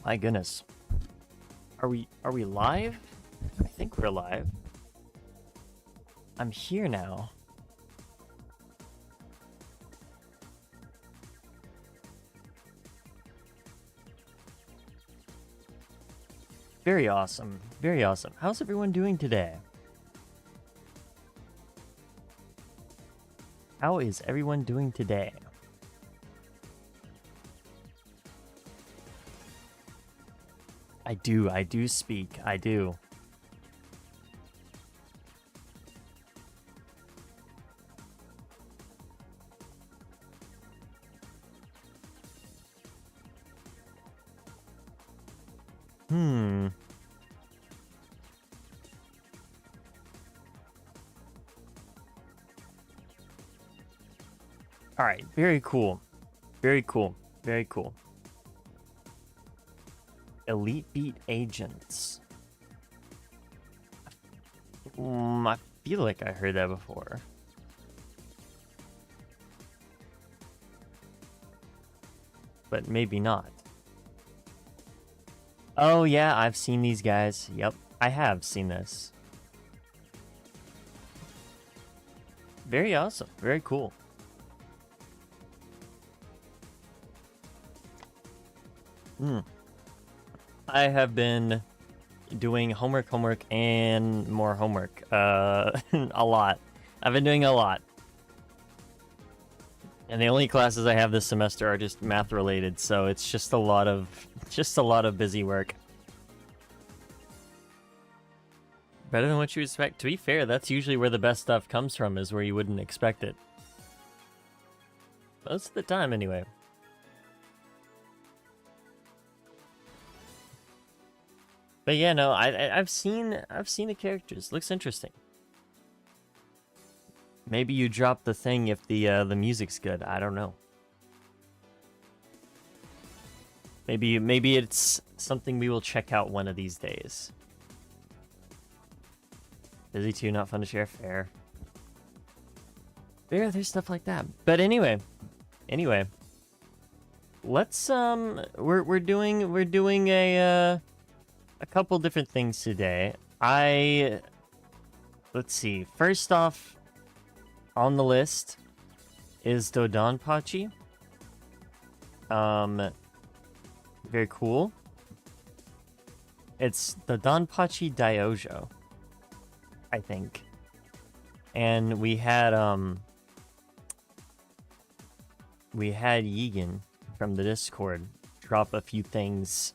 My goodness. Are we live? I think we're live. I'm here now. Very awesome. Very awesome. How's everyone doing today? How is everyone doing today? I do speak. I do. All right, very cool. Very cool. Very cool. Elite Beat Agents. I feel like I heard that before. But maybe not. Oh yeah, I've seen these guys. Yep, I have seen this. Very awesome. Very cool. I have been doing homework, and more homework. A lot. I've been doing a lot. And the only classes I have this semester are just math related, so it's just a lot of busy work. Better than what you expect. To be fair, that's usually where the best stuff comes from, is where you wouldn't expect it. Most of the time, anyway. But yeah, no, I've seen the characters. Looks interesting. Maybe you drop the thing if the music's good. I don't know. Maybe it's something we will check out one of these days. Busy too, not fun to share. Fair. Yeah, there's stuff like that. But anyway, let's we're doing a couple different things today. Let's see. First off, on the list is DoDanPachi. Very cool. It's DoDanPachi Dai-Ou-Jou, I think. And we had Yegan from the Discord drop a few things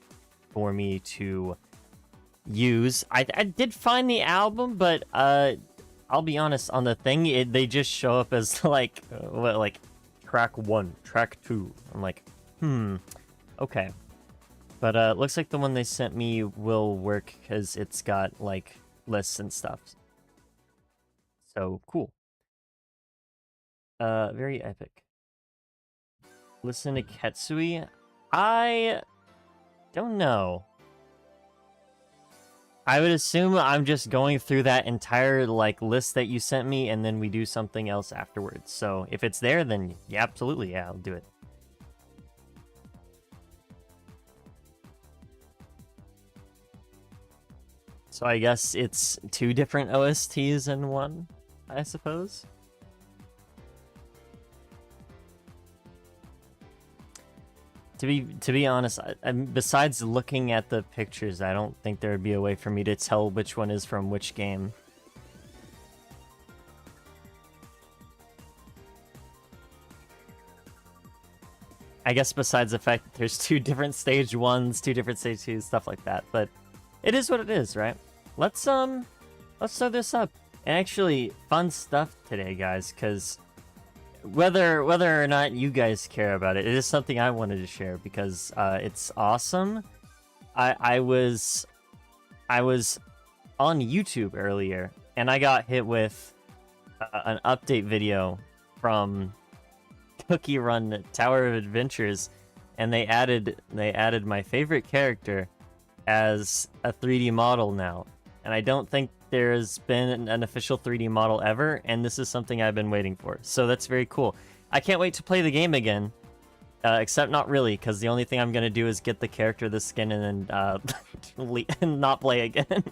for me to use. I did find the album, but I'll be honest, on the thing they just show up as like track 1, track 2. I'm like, okay. But looks like the one they sent me will work because it's got like lists and stuff. So cool. Very epic. Listen to Ke-Tsu-I. I don't know. I would assume I'm just going through that entire like list that you sent me, and then we do something else afterwards. So if it's there, then yeah, absolutely, yeah, I'll do it. So I guess it's 2 different OSTs in one, I suppose. To be honest, besides looking at the pictures, I don't think there would be a way for me to tell which one is from which game. I guess besides the fact that there's 2 different stage 1s, 2 different stage 2s, stuff like that. But it is what it is, right? Let's start this up. And actually, fun stuff today, guys, because whether or not you guys care about it, it is something I wanted to share because it's awesome. I was on YouTube earlier, and I got hit with an update video from Cookie Run Tower of Adventures, and they added my favorite character as a 3D model now. And I don't think there's been an official 3D model ever, and this is something I've been waiting for. So that's very cool. I can't wait to play the game again. Except not really, because the only thing I'm gonna do is get the character the skin and then and not play again.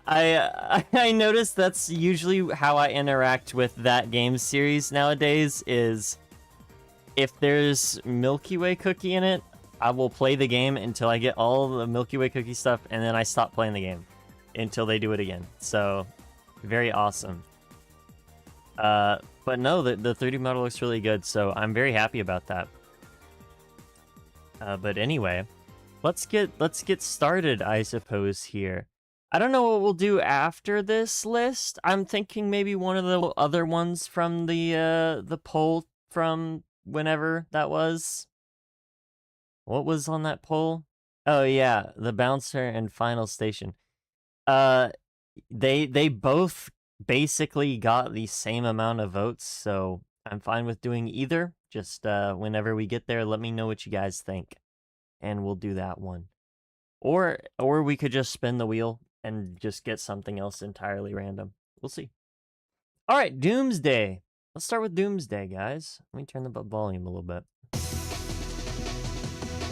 I noticed that's usually how I interact with that game series nowadays, is if there's Milky Way cookie in it, I will play the game until I get all the Milky Way cookie stuff, and then I stop playing the game until they do it again. So, very awesome. But no, the 3D model looks really good, so I'm very happy about that. But anyway, let's get started, I suppose, here. I don't know what we'll do after this list. I'm thinking maybe one of the other ones from the poll from whenever that was. What was on that poll? Oh yeah, the bouncer and final station. They both basically got the same amount of votes, so I'm fine with doing either. Just whenever we get there, let me know what you guys think, and we'll do that one. Or we could just spin the wheel and just get something else entirely random. We'll see. All right, Doomsday. Let's start with Doomsday, guys. Let me turn the volume a little bit.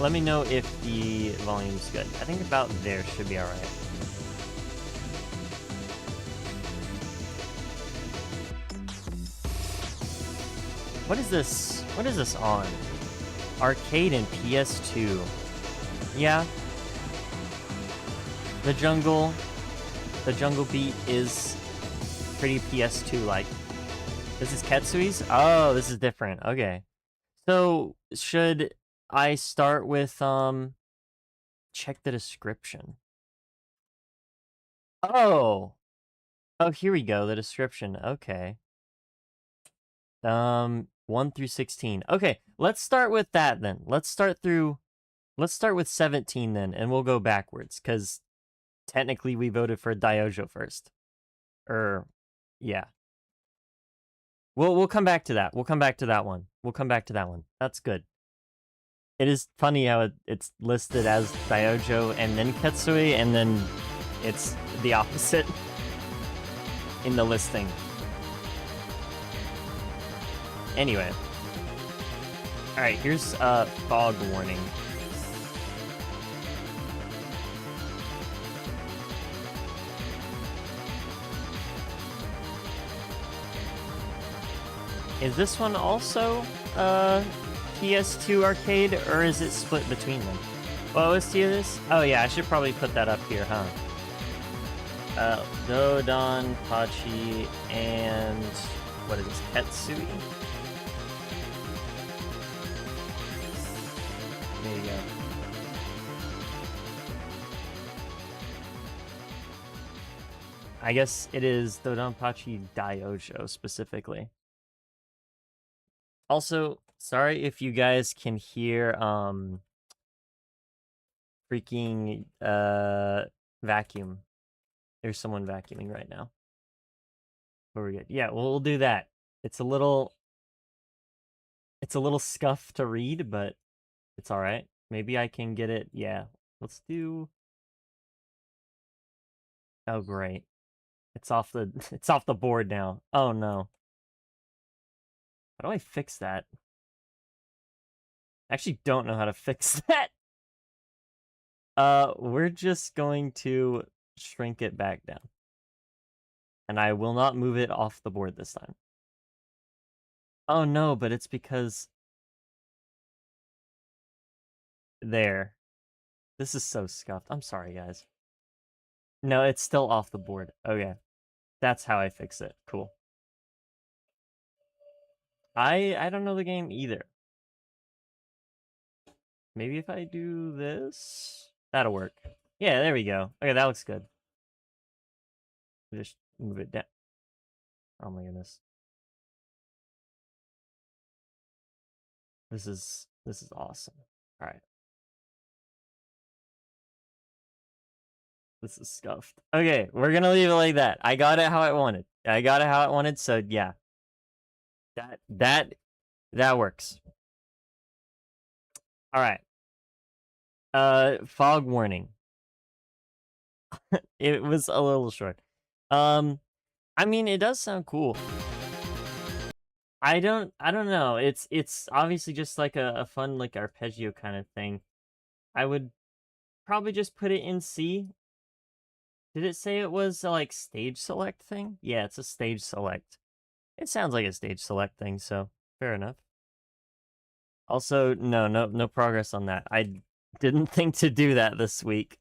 Let me know if the volume's good. I think about there should be all right. What is this? What is this on? Arcade and PS2. Yeah. The jungle beat is pretty PS2-like. This is Ke-Tsu-I's? Oh, this is different. Okay. So, should I start with, check the description. Oh! Oh, here we go, the description. Okay. 1 through 16. Okay, let's start with that then. Let's start with 17 then, and we'll go backwards, because technically we voted for Dai-Ou-Jou first. Yeah. We'll come back to that. We'll come back to that one. That's good. It is funny how it's listed as Dai-Ou-Jou and then Ke-Tsu-I, and then it's the opposite in the listing. Anyway. Alright, here's a fog warning. Is this one also PS2 arcade, or is it split between them? What OST is this? Oh yeah, I should probably put that up here, huh? DoDanPachi and what is this? Ke-Tsu-I? There you go. I guess it is DoDanPachi Dai-Ou-Jou specifically. Also, sorry if you guys can hear freaking vacuum. There's someone vacuuming right now. But we're good. Yeah, we'll do that. It's a little scuffed to read, but it's all right. Maybe I can get it. Yeah, let's do. Oh great, it's off the board now. Oh no. How do I fix that? I actually don't know how to fix that. We're just going to shrink it back down. And I will not move it off the board this time. Oh no, but it's because... There. This is so scuffed. I'm sorry, guys. No, it's still off the board. Okay. That's how I fix it. Cool. I don't know the game either. Maybe if I do this... That'll work. Yeah, there we go. Okay, that looks good. Just move it down. Oh my goodness. This is awesome. All right. This is scuffed. Okay, we're gonna leave it like that. I got it how I wanted. So yeah. That works. All right. Fog warning. It was a little short. I mean, it does sound cool. I don't know. It's obviously just like a fun like arpeggio kind of thing. I would probably just put it in C. Did it say it was a like stage select thing? Yeah, it's a stage select. It sounds like a stage select thing, so fair enough. Also, no progress on that. I didn't think to do that this week.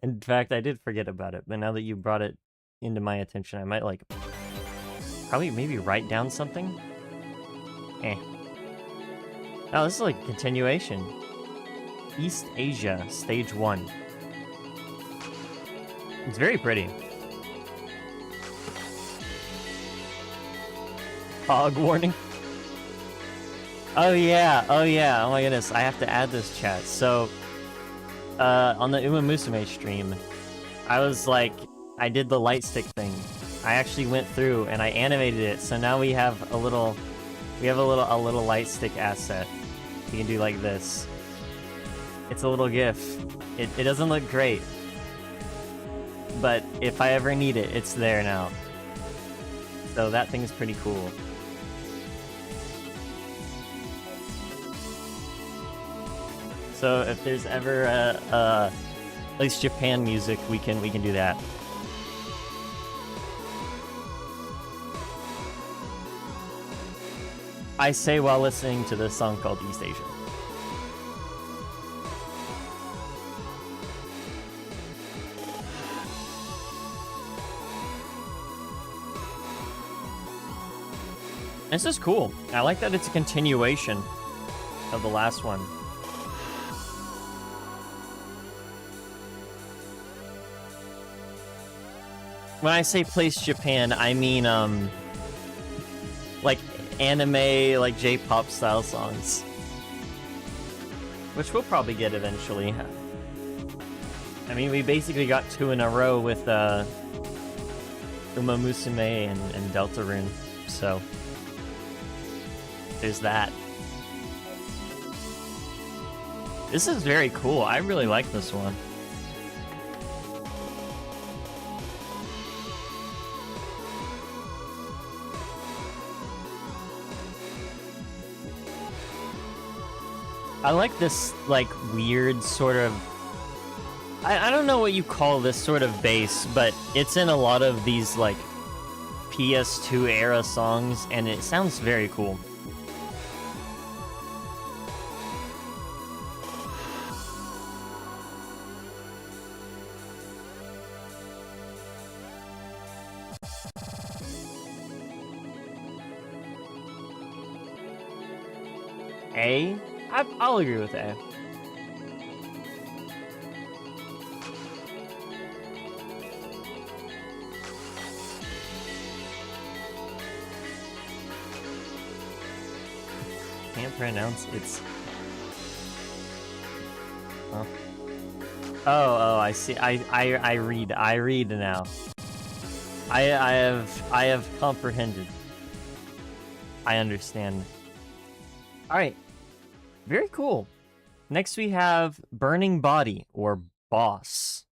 In fact, I did forget about it, but now that you brought it into my attention, I might like probably maybe write down something. Eh. Oh, this is like a continuation. East Asia, stage 1. It's very pretty. Hog warning. Oh yeah, oh my goodness, I have to add this, chat. So, on the Uma Musume stream, I was like, I did the light stick thing. I actually went through and I animated it, so now we have a little light stick asset. You can do like this. It's a little GIF. It doesn't look great, but if I ever need it, it's there now. So that thing is pretty cool. So if there's ever at least Japan music, we can do that. I say while listening to this song called East Asia. This is cool. I like that it's a continuation of the last one. When I say place Japan, I mean like anime, like J-pop style songs, which we'll probably get eventually. I mean, we basically got 2 in a row with Uma Musume and Deltarune, so there's that. This is very cool. I really like this one. I like this, like, weird sort of... I don't know what you call this sort of bass, but it's in a lot of these, like, PS2 era songs, and it sounds very cool. A? I'll agree with A. Can't pronounce it's... Huh? Oh, I see. I read now. I have comprehended. I understand. All right. Very cool. Next we have Burning Body, or Boss.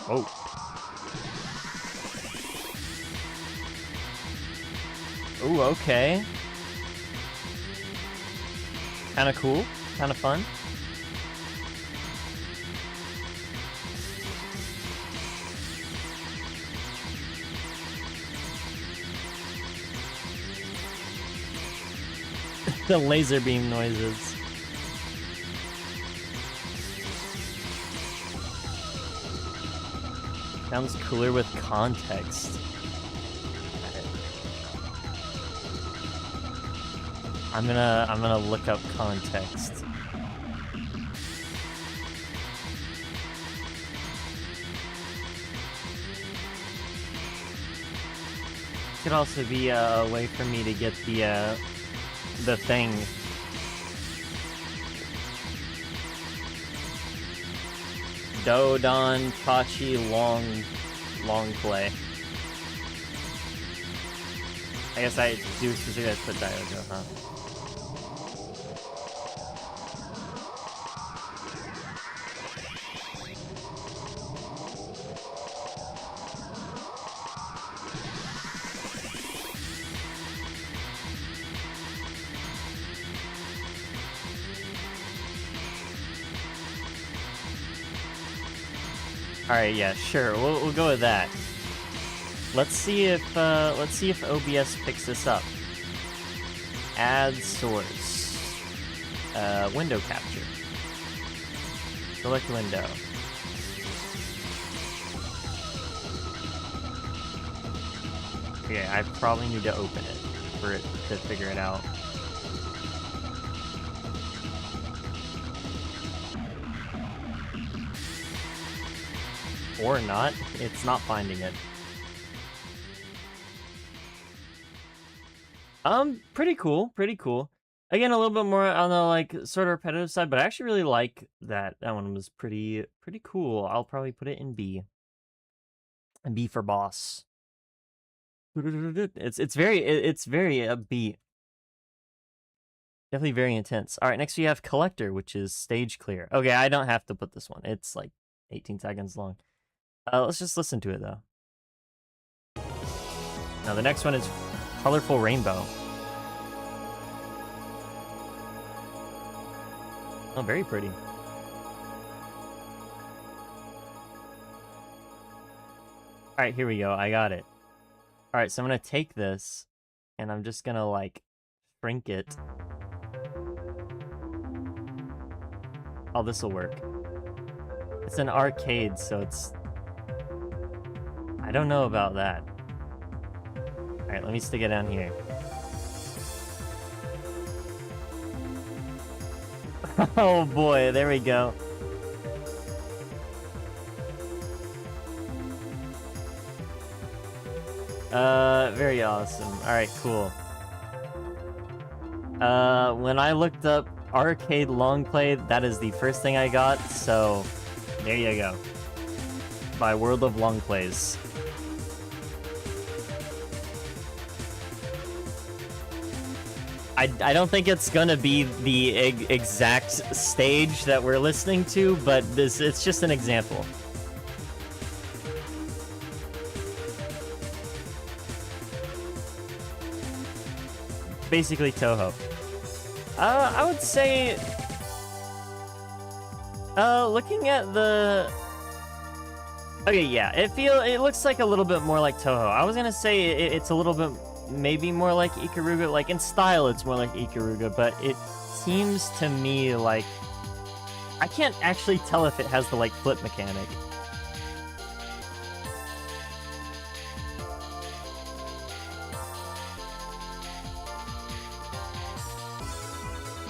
Oh. Ooh, okay. Kinda cool. Kinda fun. The laser beam noises. Sounds cooler with context. I'm gonna look up context. Could also be a way for me to get the thing. DoDanPachi long play. I guess I do specifically put Dai-Ou-Jou, huh? All right, yeah, sure. We'll go with that. Let's see if OBS picks this up. Add source. Window capture. Select window. Okay, I probably need to open it for it to figure it out. Or not. It's not finding it. Pretty cool. Pretty cool. Again, a little bit more on the, like, sort of repetitive side, but I actually really like that. That one was pretty cool. I'll probably put it in B. And B for boss. It's very upbeat. Definitely very intense. All right, next we have collector, which is stage clear. Okay, I don't have to put this one. It's like 18 seconds long. Let's just listen to it though. Now the next one is colorful rainbow. Oh, very pretty. All right, here we go. I got it. All right, so I'm gonna take this and I'm just gonna like shrink it. Oh, this will work. It's an arcade, so it's... I don't know about that. All right, let me stick it down here. Oh boy, there we go. Very awesome. All right, cool. When I looked up arcade long play, that is the first thing I got, so there you go. By World of Long Plays. I don't think it's gonna be the exact stage that we're listening to, but it's just an example. Basically Toho. I would say, looking at the... Okay, yeah, it looks like a little bit more like Toho. I was gonna say it's a little bit maybe more like Ikaruga, like in style it's more like Ikaruga, but it seems to me like... I can't actually tell if it has the, like, flip mechanic.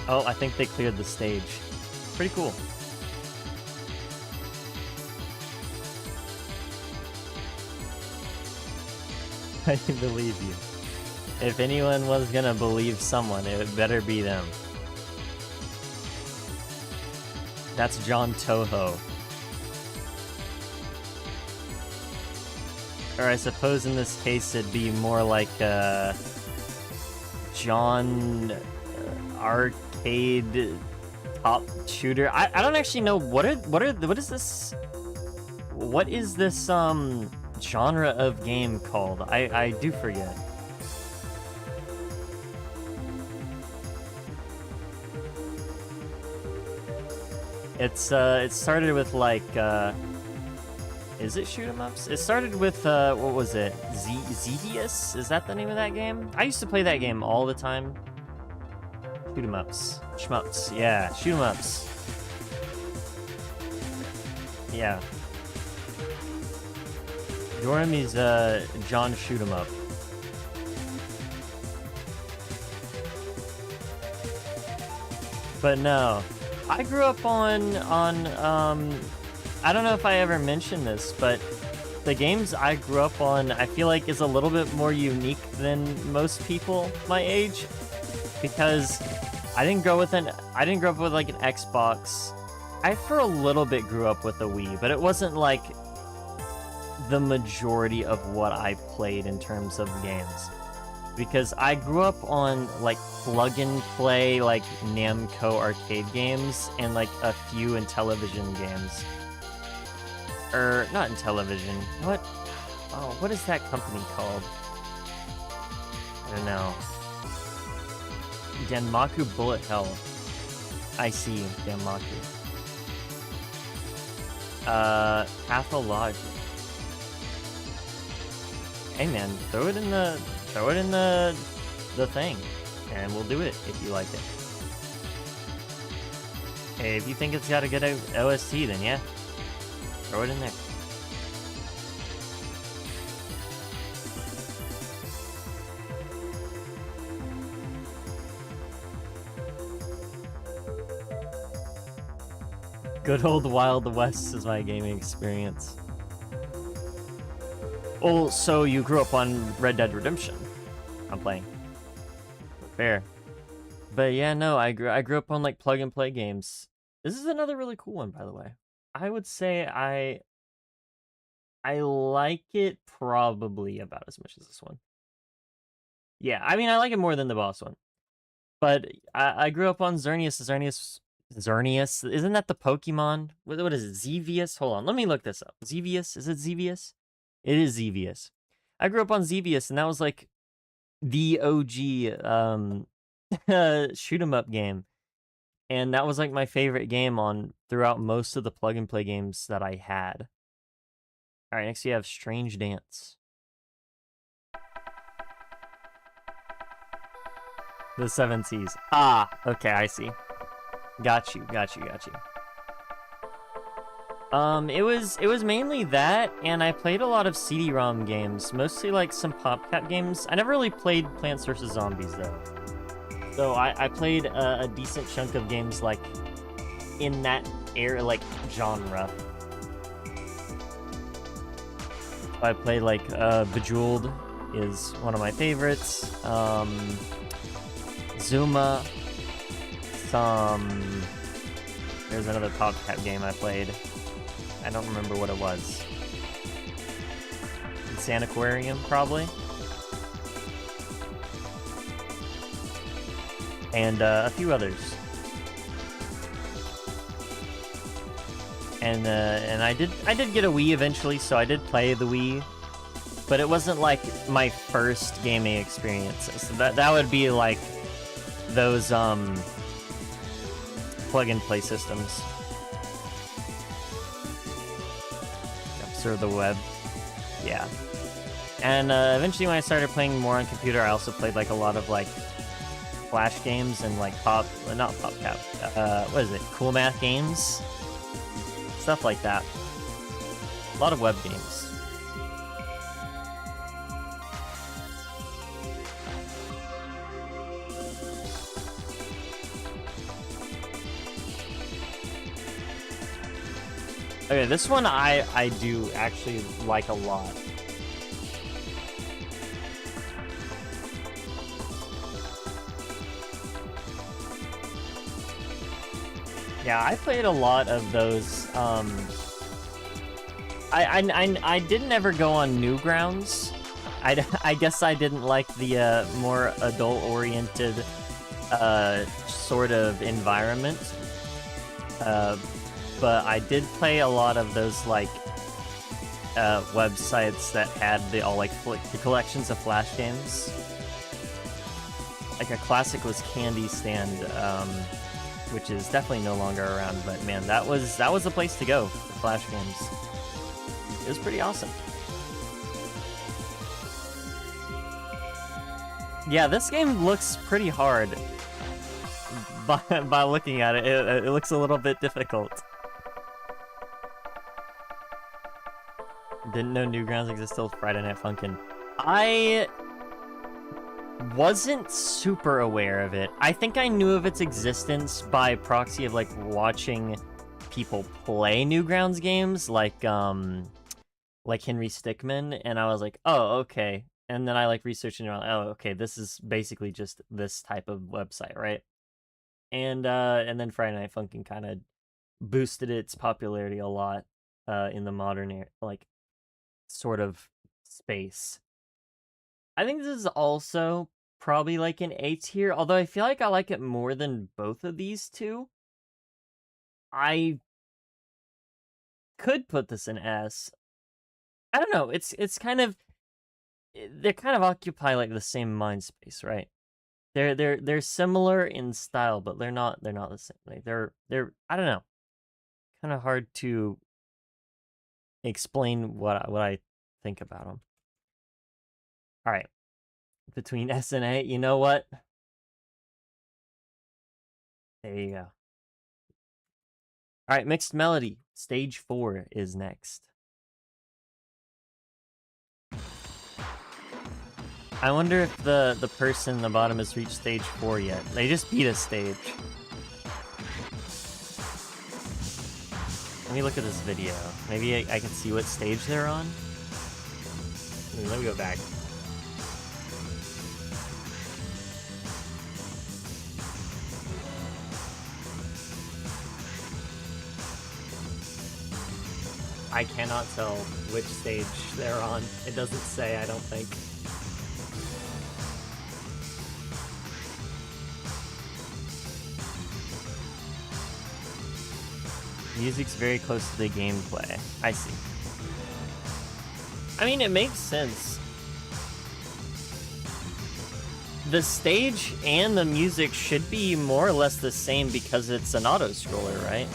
Oh, I think they cleared the stage. Pretty cool. I can believe you. If anyone was gonna believe someone, it better be them. That's John Toho. Or I suppose in this case it'd be more like John Arcade Top Shooter. I don't actually know what is this genre of game called? I do forget. It started with like is it shoot 'em ups? It started with what was it? Zedius? Is that the name of that game? I used to play that game all the time. Shoot 'em ups. Shmups. Yeah, shoot 'em ups. Yeah. Dorami's John Shoot 'em up. But no. I grew up on I don't know if I ever mentioned this, but the games I grew up on I feel like is a little bit more unique than most people my age, because I didn't grow up with like an Xbox. I for a little bit grew up with a Wii, but it wasn't like the majority of what I played in terms of games. Because I grew up on like plug and play like Namco arcade games and like a few in television games. Or not in television. What is that company called? I don't know. Danmaku Bullet Hell. I see, Danmaku. Pathologic. Hey man, throw it in the thing, and we'll do it if you like it. Hey, if you think it's got a good OST, then yeah, throw it in there. Good old Wild West is my gaming experience. Oh, so you grew up on Red Dead Redemption? I'm playing. Fair. But yeah, no, I grew up on like plug and play games. This is another really cool one, by the way. I would say I like it probably about as much as this one. Yeah, I mean I like it more than the boss one. But I grew up on Xerneas. Isn't that the Pokemon? What is it? Xevious? Hold on, let me look this up. Xevious? Is it Xevious? It is Xevious. I grew up on Xevious, and that was like the OG shoot 'em up game. And that was like my favorite game on throughout most of the plug and play games that I had. All right, next you have Strange Dance. The 7Cs. Ah, okay, I see. Got you. It was mainly that, and I played a lot of CD-ROM games, mostly like some PopCap games. I never really played Plants vs. Zombies though. So I played a decent chunk of games like in that era, like genre. I played like Bejeweled is one of my favorites. Zuma. There's another PopCap game I played. I don't remember what it was. Aquarium, probably. And a few others. And I did get a Wii eventually, so I did play the Wii, but it wasn't like my first gaming experience. So that would be like those plug and play systems. Or the web. Yeah. And eventually when I started playing more on computer, I also played like a lot of like Flash games and like not PopCap. What is it? Cool Math games? Stuff like that. A lot of web games. Okay, this one I do actually like a lot. Yeah, I played a lot of those. I didn't ever go on Newgrounds. I guess I didn't like the more adult-oriented sort of environment. But I did play a lot of those like websites that had the collections of Flash games. Like a classic was Candy Stand, which is definitely no longer around. But man, that was the place to go for Flash games. It was pretty awesome. Yeah, this game looks pretty hard. By looking at it, it looks a little bit difficult. Didn't know Newgrounds existed till Friday Night Funkin'. I wasn't super aware of it. I think I knew of its existence by proxy of like watching people play Newgrounds games, like Henry Stickmin, and I was like, oh, okay. And then I like researching around, oh, okay, this is basically just this type of website, right? And then Friday Night Funkin' kind of boosted its popularity a lot in the modern like sort of space. I think this is also probably like an A tier, although I feel like I like it more than both of these two. I could put this in S. I don't know. It's kind of, they kind of occupy like the same mind space, right? They're similar in style, but they're not the same. Like they're I don't know. Kind of hard to explain what I think about them. All right, between S and A, you know what? There you go. All right, mixed melody. Stage 4 is next. I wonder if the person in the bottom has reached stage 4 yet. They just beat a stage. Let me look at this video. Maybe I can see what stage they're on. Let me go back. I cannot tell which stage they're on. It doesn't say, I don't think. Music's very close to the gameplay. I see. I mean, it makes sense. The stage and the music should be more or less the same because it's an auto-scroller, right?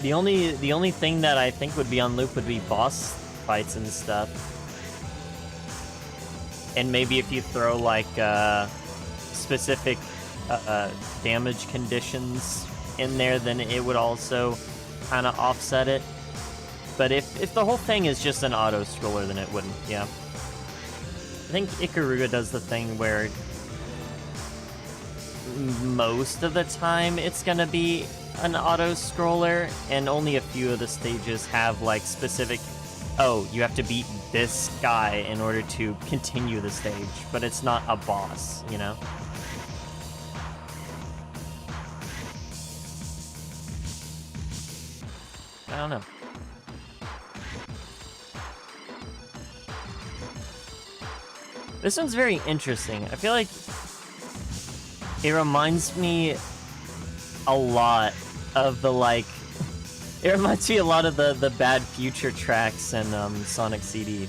The only thing that I think would be on loop would be boss fights and stuff. And maybe if you throw like specific damage conditions in there, then it would also kind of offset it. But if the whole thing is just an auto-scroller, then it wouldn't, yeah. I think Ikaruga does the thing where most of the time it's gonna be an auto-scroller, and only a few of the stages have like specific, oh, you have to beat this guy in order to continue the stage, but it's not a boss, you know? I don't know. This one's very interesting. I feel like it reminds me a lot of the, like, it reminds me a lot of the Bad Future tracks and Sonic CD.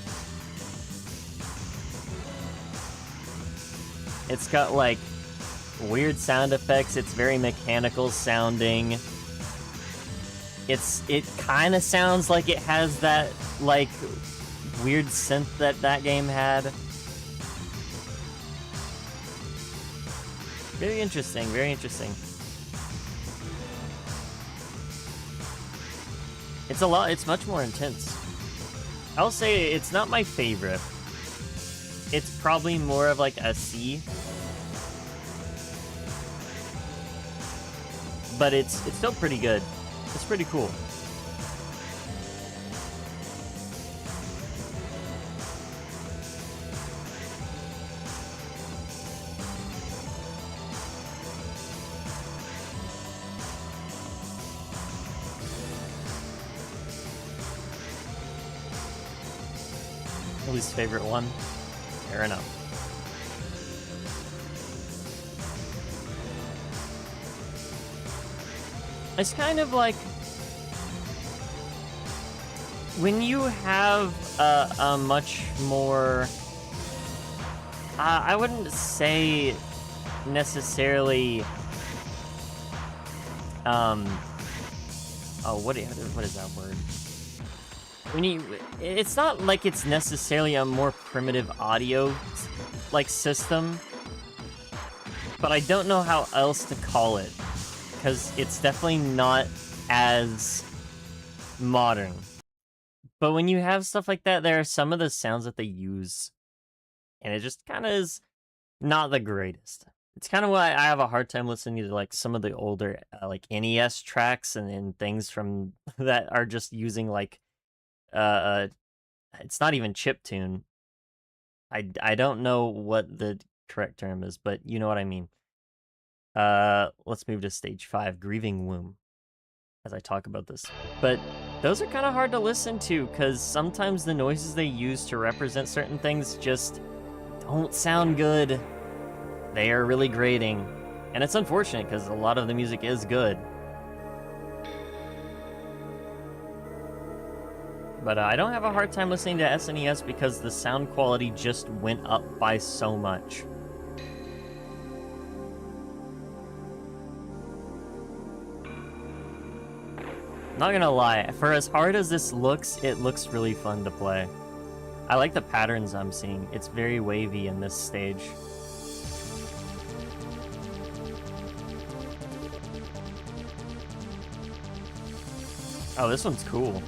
It's got like weird sound effects. It's very mechanical sounding. It kind of sounds like it has that like weird synth that game had. Very interesting, very interesting. It's much more intense. I'll say it's not my favorite. It's probably more of like a C. But it's still pretty good. It's pretty cool. Least favorite one. Fair enough. It's kind of like when you have a much more, I wouldn't say necessarily, oh, what is that word? It's not like it's necessarily a more primitive audio like system, but I don't know how else to call it, because it's definitely not as modern. But when you have stuff like that, there are some of the sounds that they use, and it just kind of is not the greatest. It's kind of why I have a hard time listening to like some of the older like NES tracks and things from that are just using like it's not even chiptune. I don't know what the correct term is, but you know what I mean. Let's move to stage 5, Grieving Womb, as I talk about this. But those are kind of hard to listen to, because sometimes the noises they use to represent certain things just don't sound good. They are really grating. And it's unfortunate, because a lot of the music is good. But I don't have a hard time listening to SNES because the sound quality just went up by so much. Not gonna lie, for as hard as this looks, it looks really fun to play. I like the patterns I'm seeing. It's very wavy in this stage. Oh, this one's cool.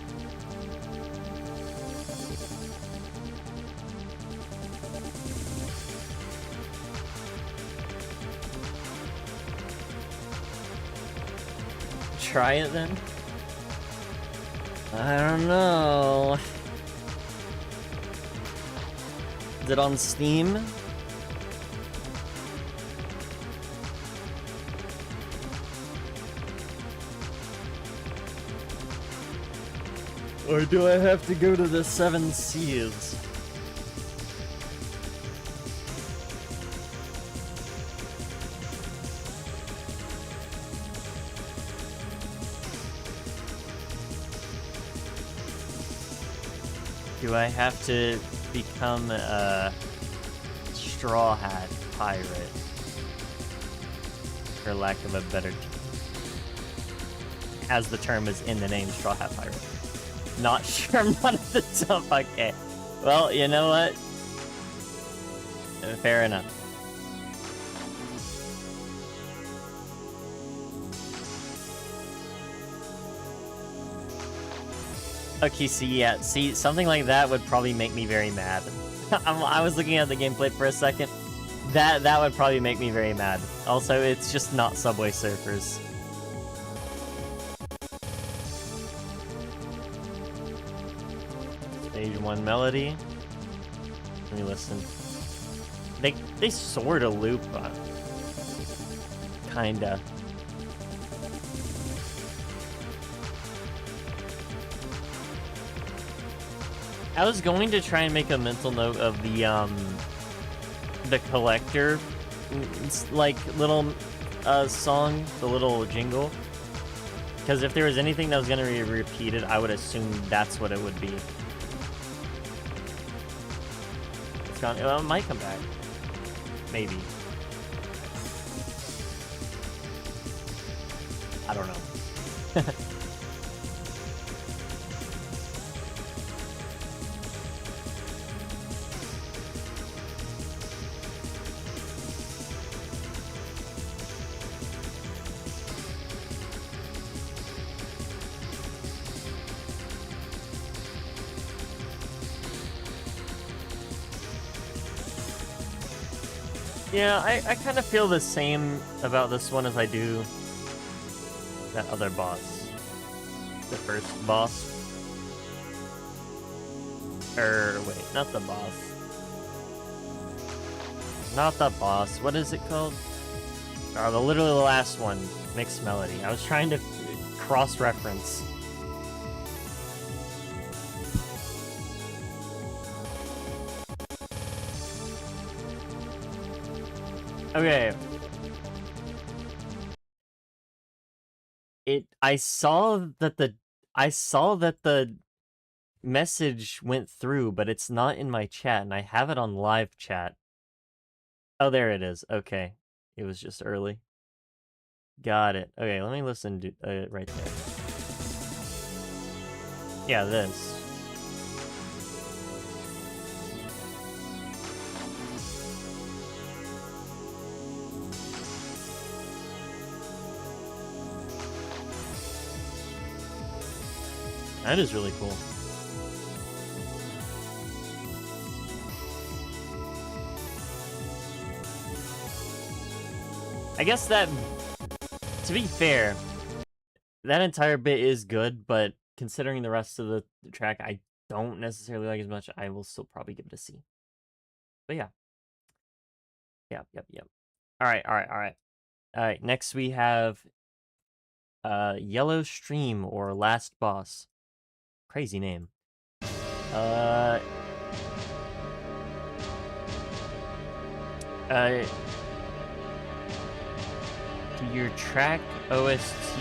Try it then? I don't know. Is it on Steam? Or do I have to go to the 7 Seas? Do I have to become a straw hat pirate? For lack of a better term. As the term is in the name, straw hat pirate. Not sure, I'm not at the top. Okay. Well, you know what? Fair enough. Okay, see, something like that would probably make me very mad. I was looking at the gameplay for a second. That would probably make me very mad. Also, it's just not Subway Surfers. Stage 1 melody. Let me listen. They sorta loop, kinda. I was going to try and make a mental note of the collector, like, little song, the little jingle. Because if there was anything that was going to be repeated, I would assume that's what it would be. It's gone. Well, it might come back. Maybe. I don't know. Yeah, I kind of feel the same about this one as I do that other boss. The first boss. Wait, not the boss. Not the boss. What is it called? Oh, literally the last one. Mixed Melody. I was trying to cross-reference. Okay. I saw that the message went through, but it's not in my chat, and I have it on live chat. Oh, there it is. Okay. It was just early. Got it. Okay, let me listen to right there. Yeah, this. That is really cool. I guess that, to be fair, that entire bit is good, but considering the rest of the track I don't necessarily like as much, I will still probably give it a C. But yeah. Yep. Alright, next we have Yellow Stream, or Last Boss. Crazy name. Do your track OST.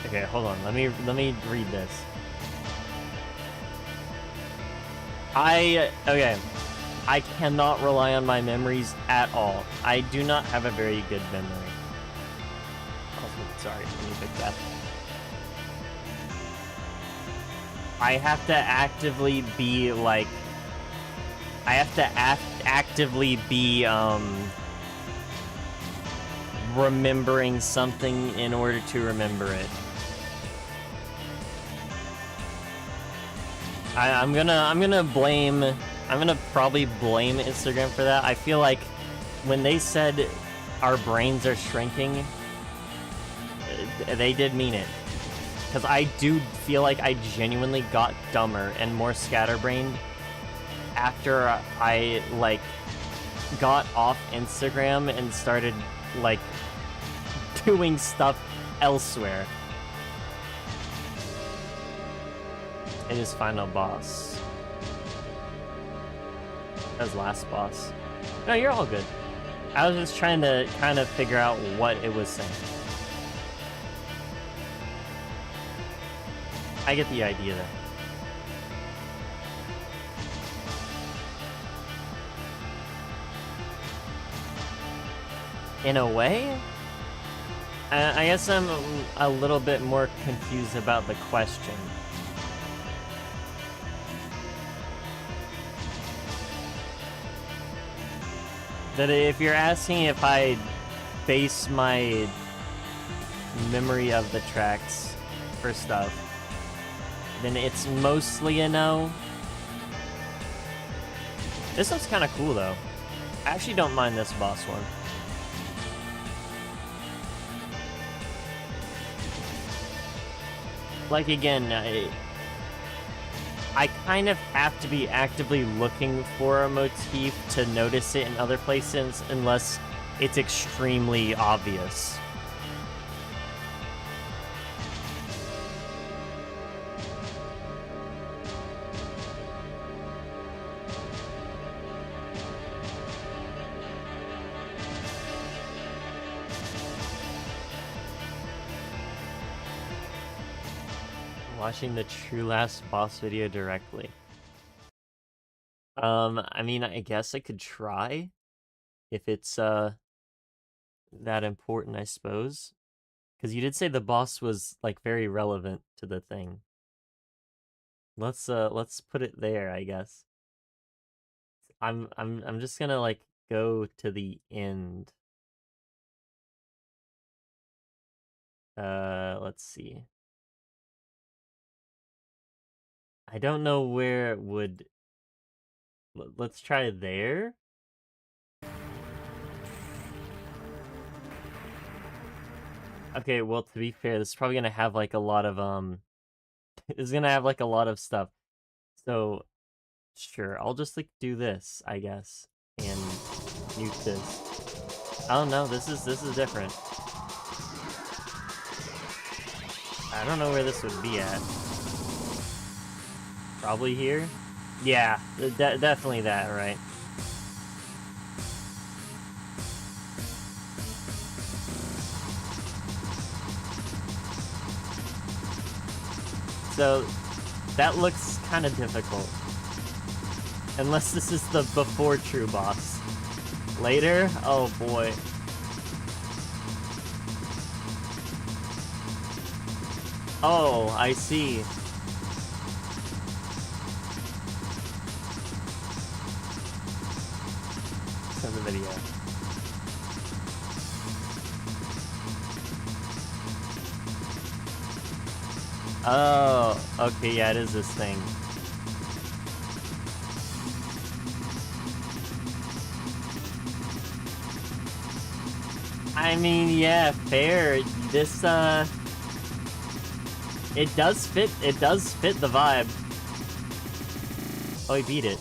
Okay, hold on. Let me read this. Okay. I cannot rely on my memories at all. I do not have a very good memory. Also, Sorry, let me fix that. I have to actively be, like... I have to actively be, remembering something in order to remember it. I'm gonna probably blame Instagram for that. I feel like when they said our brains are shrinking, they did mean it. Because I do feel like I genuinely got dumber and more scatterbrained after I, like, got off Instagram and started, like, doing stuff elsewhere. In his final boss. His last boss. No, you're all good. I was just trying to kind of figure out what it was saying. I get the idea there. In a way? I guess I'm a little bit more confused about the question. That if you're asking if I base my memory of the tracks for stuff, then it's mostly a no. This one's kind of cool, though. I actually don't mind this boss one. Like, again, I kind of have to be actively looking for a motif to notice it in other places, unless it's extremely obvious. Watching the True Last Boss video directly. I mean, I guess I could try. If it's, that important, I suppose. Because you did say the boss was, like, very relevant to the thing. Let's put it there, I guess. I'm just gonna, like, go to the end. Let's see. I don't know where it would... Let's try there. Okay, well, to be fair, this is probably gonna have, like, a lot of, it's gonna have, like, a lot of stuff. So, sure, I'll just, like, do this, I guess. And mute this. Oh, no, this is different. I don't know where this would be at. Probably here? Yeah, definitely that, right? So, that looks kind of difficult. Unless this is the before true boss. Later? Oh boy. Oh, I see. Send the video. Oh, okay, yeah, it is this thing. I mean, yeah, fair. This, it does fit the vibe. Oh, he beat it.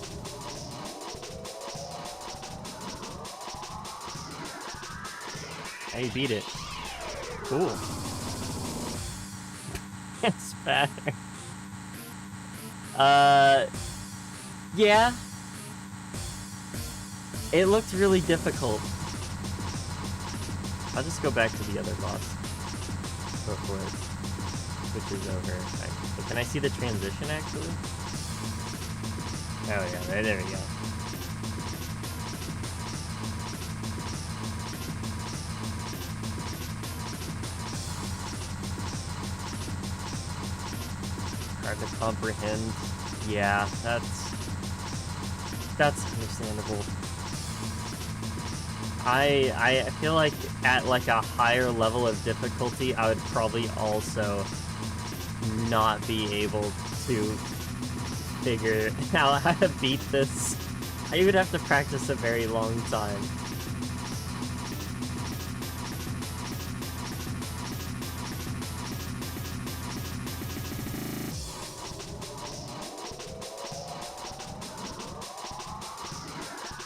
He beat it. Cool. It's better. Yeah. It looked really difficult. I'll just go back to the other boss before it switches over. Right. Can I see the transition, actually? Oh, yeah, there we go. hard to comprehend. Yeah, that's understandable. I feel like at like a higher level of difficulty, I would probably also not be able to figure out how to beat this. I would have to practice a very long time.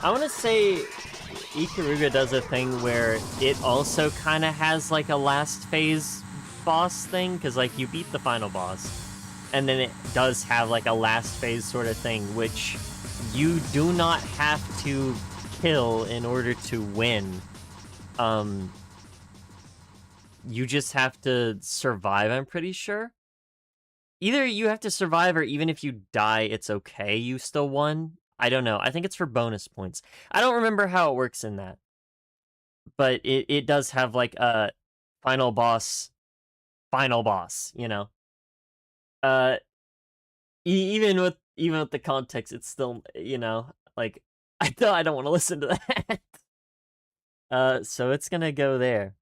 I want to say Ikaruga does a thing where it also kind of has like a last phase boss thing, because like you beat the final boss, and then it does have like a last phase sort of thing, which you do not have to kill in order to win. You just have to survive, I'm pretty sure. Either you have to survive, or even if you die, it's okay, you still won. I don't know. I think it's for bonus points. I don't remember how it works in that. But it does have like a final boss, you know. Even with the context, it's still, you know, like I don't want to listen to that. So it's gonna go there.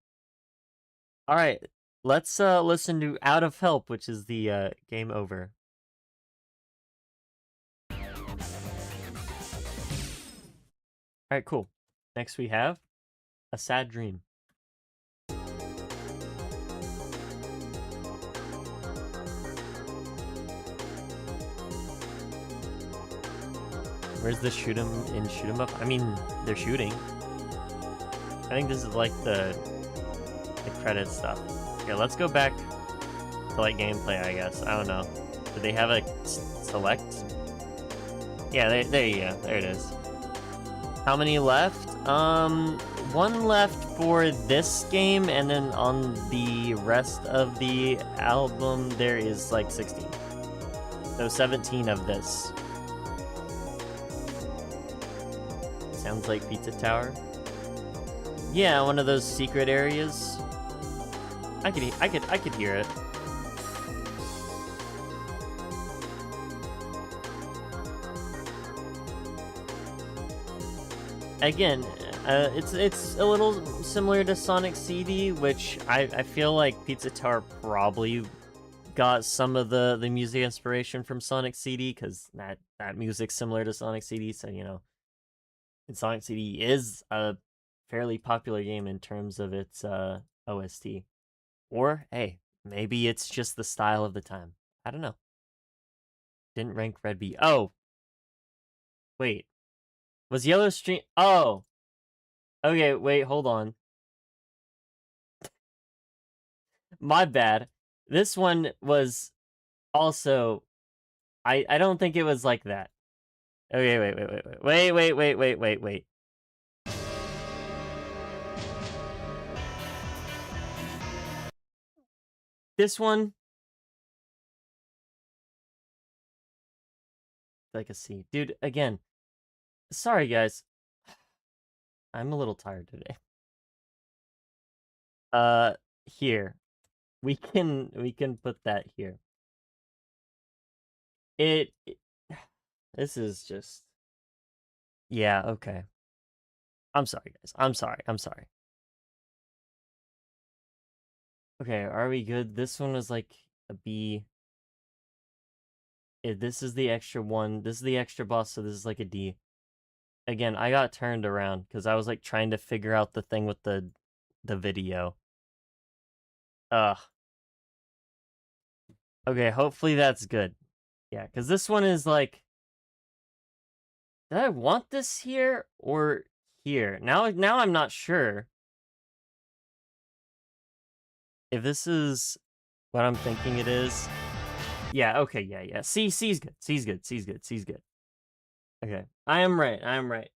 All right, let's listen to Out of Help, which is the game over. All right, cool. Next we have A Sad Dream. Where's the shoot 'em up? I mean, they're shooting. I think this is like the credit stuff. Okay, let's go back to like gameplay, I guess. I don't know. Do they have a select? Yeah, there you go. There it is. How many left? One left for this game, and then on the rest of the album, there is like 16. So 17 of this. Sounds like Pizza Tower. Yeah, one of those secret areas. I could hear it. Again, it's a little similar to Sonic CD, which I feel like Pizza Tower probably got some of the music inspiration from Sonic CD, because that music's similar to Sonic CD, so you know. And Sonic CD is a fairly popular game in terms of its OST. Or, hey, maybe it's just the style of the time. I don't know. Didn't rank Red B. Oh! Wait. Was Yellow Stream... Oh! Okay, wait, hold on. My bad. This one was also... I don't think it was like that. Okay, wait. This one... like a C. Dude, again, sorry guys. I'm a little tired today. Here. We can put that here. This is just... Yeah, okay. I'm sorry, guys. I'm sorry. Okay, are we good? This one was like a B. This is the extra one. This is the extra boss, so this is like a D. Again, I got turned around because I was like trying to figure out the thing with the video. Ugh. Okay, hopefully that's good. Yeah, because this one is like... Did I want this here or here? Now I'm not sure if this is what I'm thinking it is. Yeah, okay, yeah. C's good. C's good. Okay. I am right.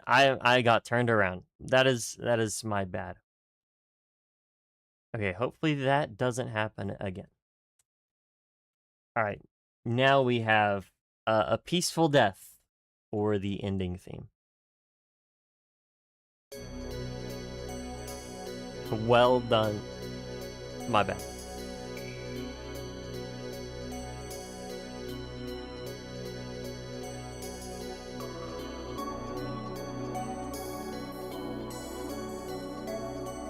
I got turned around. That is my bad. Okay, hopefully that doesn't happen again. All right. Now we have a peaceful death for the ending theme. Well done. My bad.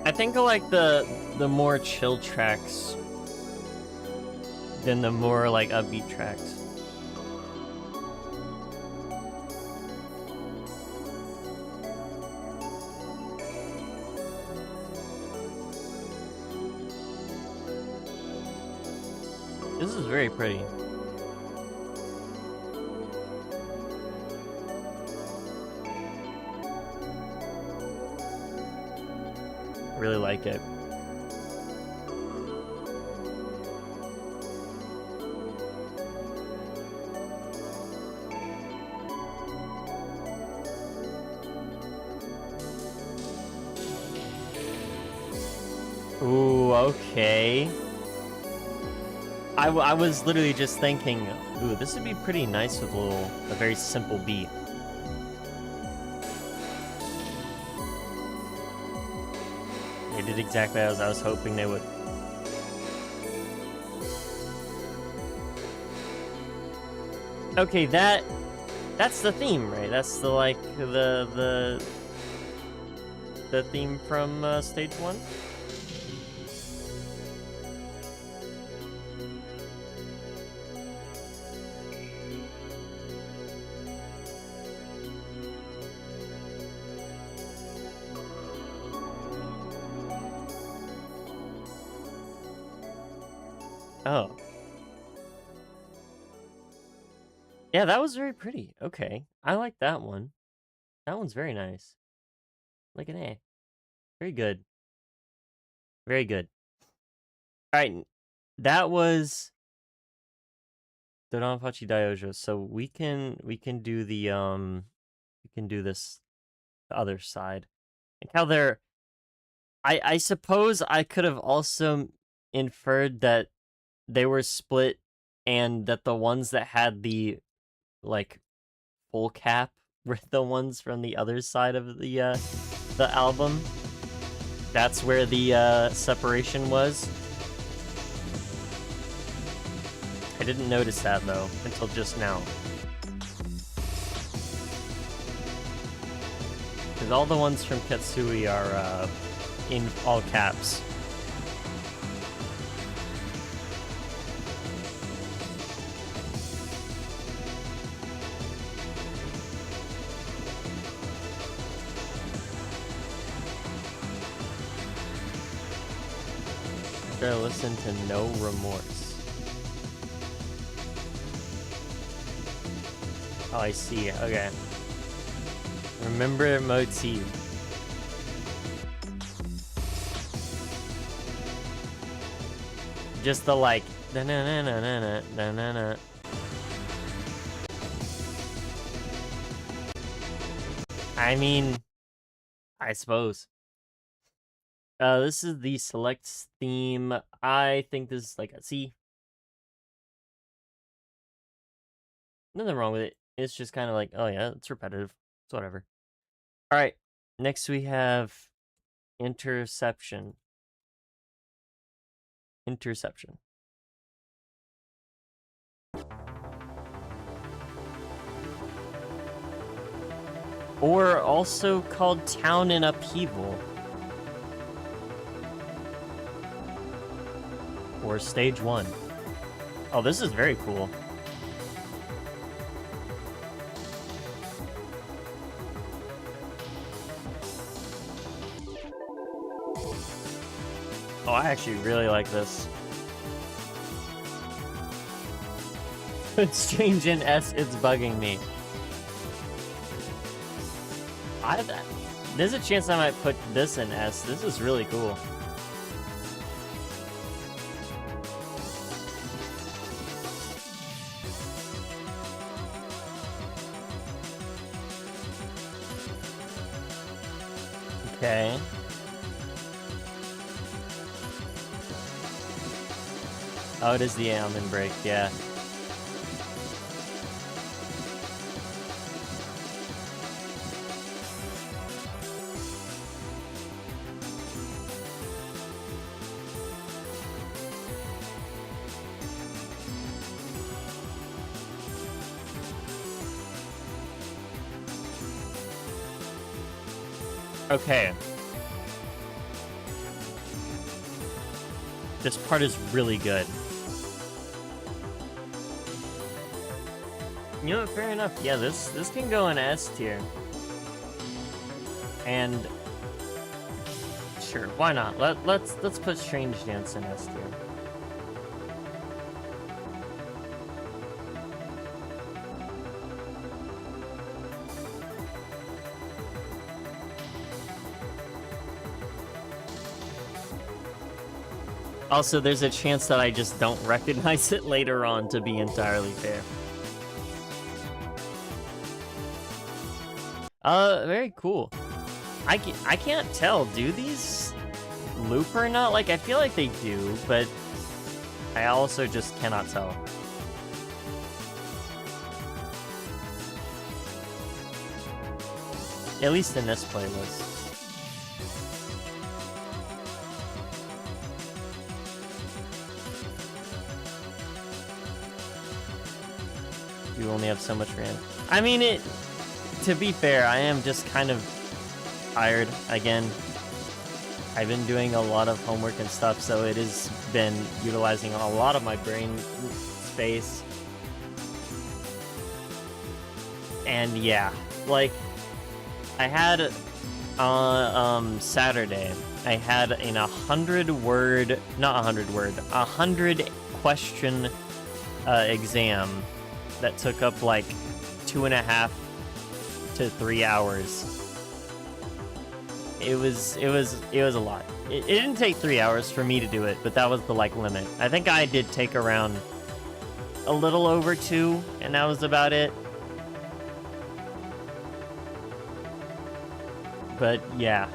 I think I like the more chill tracks than the more like upbeat tracks. This is very pretty. I really like it. Ooh, okay. I was literally just thinking, ooh, this would be pretty nice with a very simple beat. They did exactly as I was hoping they would. Okay, that's the theme, right? That's the like the theme from stage 1. Oh. Yeah, that was very pretty. Okay. I like that one. That one's very nice. Like an A. Very good. Very good. Alright. That was DoDanPachi Dai-Ou-Jou. So we can do the we can do this the other side. Like how they're I suppose I could have also inferred that they were split and that the ones that had the like full cap were the ones from the other side of the album. That's where the separation was. I didn't notice that though until just now. Because all the ones from Ke-Tsu-I are in all caps. Try to listen to No Remorse. Oh, I see. Okay. Remember motif. Just the like na na na na na na na na. I mean, I suppose. This is the select theme. I think this is like a C. Nothing wrong with it. It's just kind of like, oh yeah, it's repetitive. It's whatever. All right. Next we have interception. Interception. Or also called Town in Upheaval. Or Stage 1. Oh, this is very cool. Oh, I actually really like this. It's strange in S, it's bugging me. There's a chance I might put this in S. This is really cool. Okay. Oh, it is the almond break, yeah. Okay. This part is really good. You know what, fair enough. Yeah, this can go in S tier. And sure, why not? Let's put Strange Dance in S tier. Also, there's a chance that I just don't recognize it later on, to be entirely fair. Very cool. I can't tell, do these loop or not? Like, I feel like they do, but I also just cannot tell. At least in this playlist. You only have so much RAM. I mean, to be fair, I am just kind of tired again. I've been doing a lot of homework and stuff, so it has been utilizing a lot of my brain space. And yeah, like, I had Saturday, I had an 100 question exam that took up like 2.5 to 3 hours. It was a lot. It didn't take 3 hours for me to do it, but that was the like limit. I think I did take around a little over 2, and that was about it. But yeah.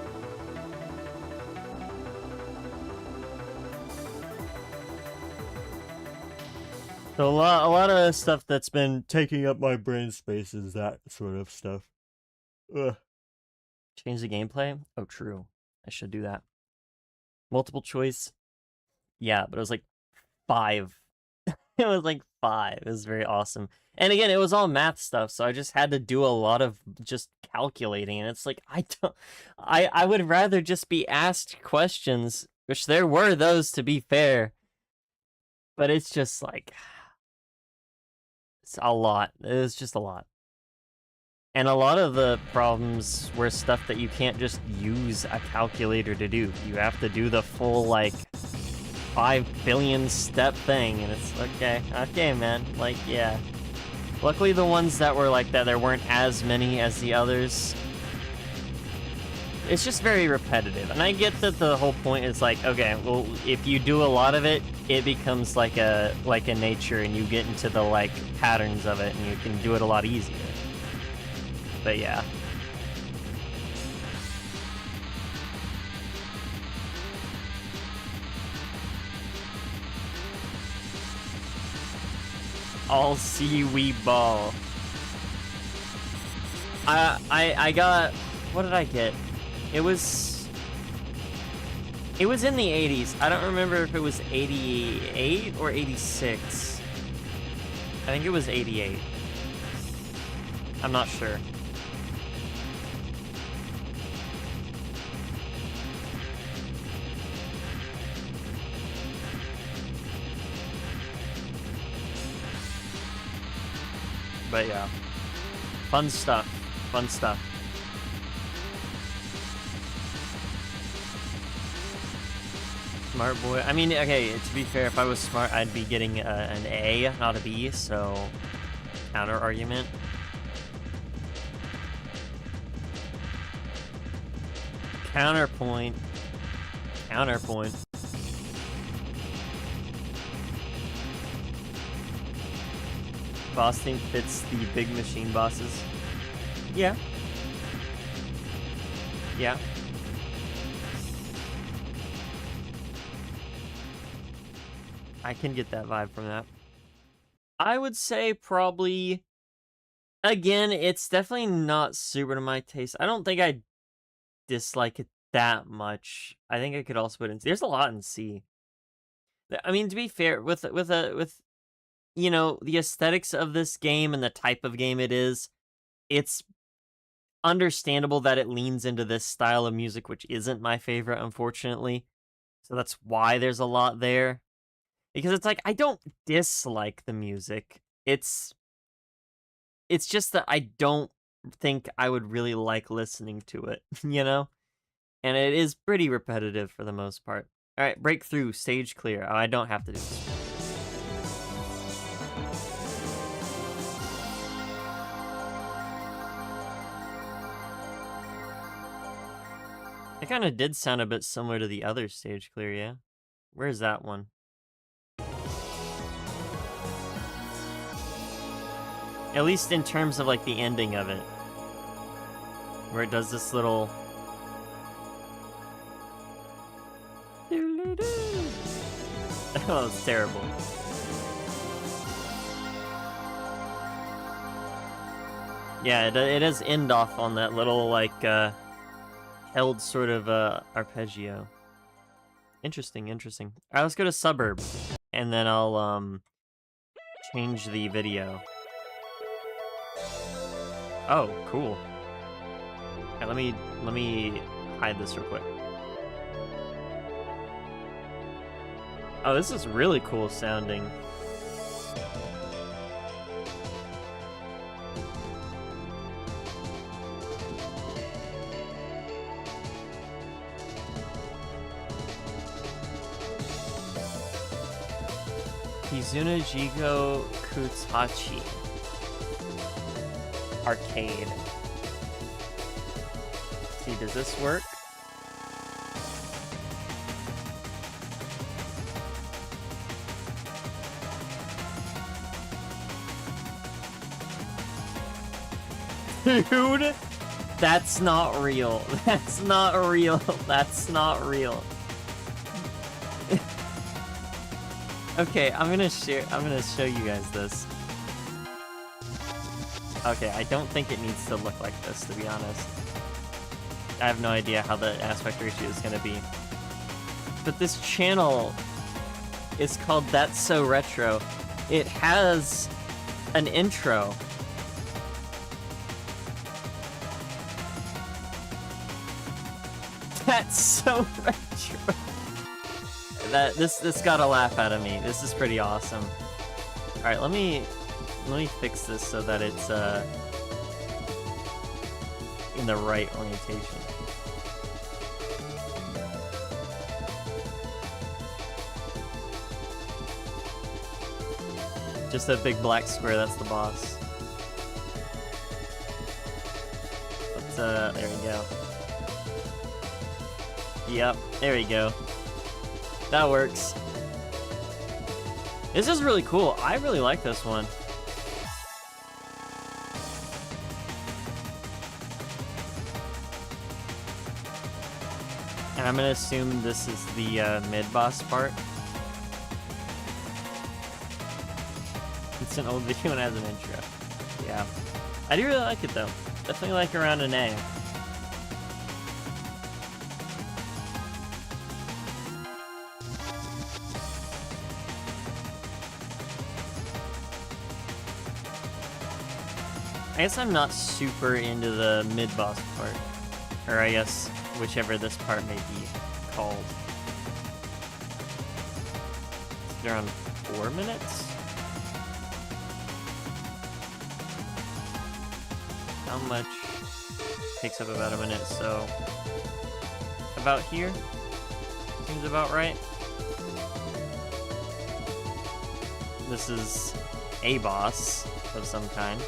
So a lot of stuff that's been taking up my brain space is that sort of stuff. Ugh. Change the gameplay? Oh, true. I should do that. Multiple choice? Yeah, but it was like 5. It was like 5. It was very awesome. And again, it was all math stuff, so I just had to do a lot of just calculating, and it's like, I would rather just be asked questions, which there were those, to be fair, but it's just like, it's a lot. It was just a lot. And a lot of the problems were stuff that you can't just use a calculator to do. You have to do the full, like, 5 billion step thing, and it's okay, man. Like, yeah. Luckily, the ones that were like that, there weren't as many as the others. It's just very repetitive, and I get that the whole point is like, okay, well, if you do a lot of it, it becomes like a nature, and you get into the like patterns of it, and you can do it a lot easier. But yeah. All seaweed ball. I got, what did I get? It was in the 80s. I don't remember if it was 88 or 86. I think it was 88. I'm not sure. But yeah, fun stuff, fun stuff. Smart boy. I mean, okay, to be fair, if I was smart, I'd be getting an A, not a B, so counter argument. Counterpoint. Counterpoint. Boss theme fits the big machine bosses. Yeah. Yeah. I can get that vibe from that. I would say probably, again, it's definitely not super to my taste. I don't think I dislike it that much. I think I could also put in, there's a lot in C. I mean, to be fair, with you know, the aesthetics of this game and the type of game it is, it's understandable that it leans into this style of music, which isn't my favorite, unfortunately. So that's why there's a lot there. Because it's like, I don't dislike the music. It's just that I don't think I would really like listening to it, you know? And it is pretty repetitive for the most part. All right, breakthrough, stage clear. Oh, I don't have to do this. It kind of did sound a bit similar to the other stage clear, yeah? Where's that one? At least in terms of, like, the ending of it. Where it does this little... That was terrible. Yeah, it does end off on that little, like, held sort of, arpeggio. Interesting, interesting. Alright, let's go to suburb. And then I'll, change the video. Oh, cool. Okay, let me hide this real quick. Oh, this is really cool sounding. Kizuna Jigo Kutachi. Arcade. See, does this work? Dude, that's not real. That's not real. That's not real. Okay, I'm gonna show you guys this. Okay, I don't think it needs to look like this, to be honest. I have no idea how the aspect ratio is gonna be. But this channel is called That's So Retro. It has an intro. That's so retro. This got a laugh out of me. This is pretty awesome. All right, let me fix this so that it's in the right orientation. Just a big black square, that's the boss. Let's there we go. Yep, there we go. That works. This is really cool. I really like this one. And I'm gonna assume this is the mid-boss part. It's an old video and has an intro. Yeah. I do really like it though. Definitely like around an A. I guess I'm not super into the mid-boss part. Or I guess whichever this part may be called. It's around 4 minutes? How much? Takes up about a minute, so... about here? Seems about right. This is a boss of some kind.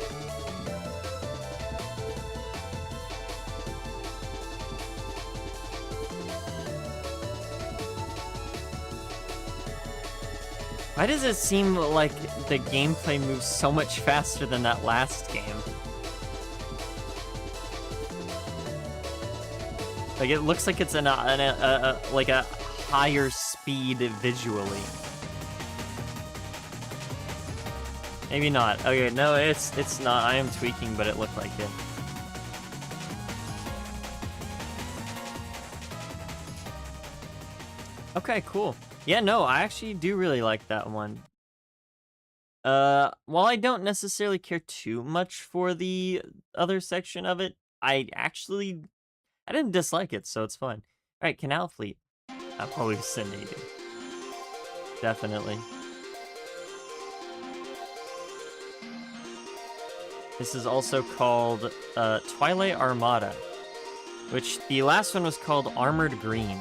Why does it seem like the gameplay moves so much faster than that last game? Like, it looks like it's like a higher speed visually. Maybe not. Okay, no, it's not. I am tweaking, but it looked like it. Okay, cool. Yeah, no, I actually do really like that one. While I don't necessarily care too much for the other section of it, I didn't dislike it, so it's fine. Alright, Canal Fleet. I'm hallucinating. Definitely. This is also called Twilight Armada, which the last one was called Armored Green.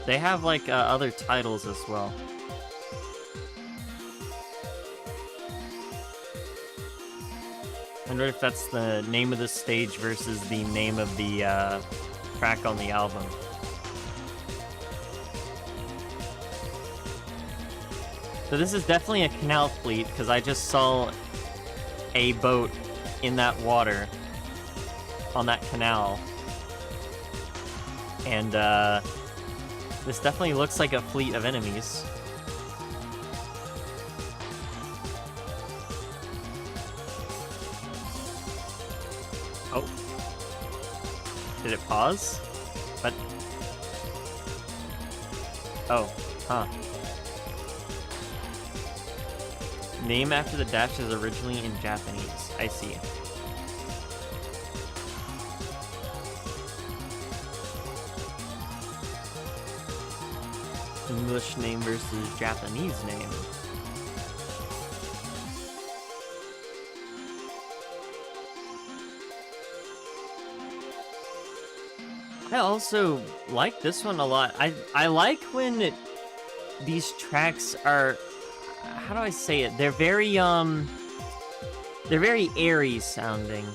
They have like other titles as well. I wonder if that's the name of the stage versus the name of the track on the album. So this is definitely a canal fleet, because I just saw a boat in that water on that canal. And this definitely looks like a fleet of enemies. Oh. Did it pause? What? Oh, huh. Name after the dash is originally in Japanese. I see. English name versus Japanese name. I also like this one a lot. I like when these tracks are, how do I say it? They're very airy sounding.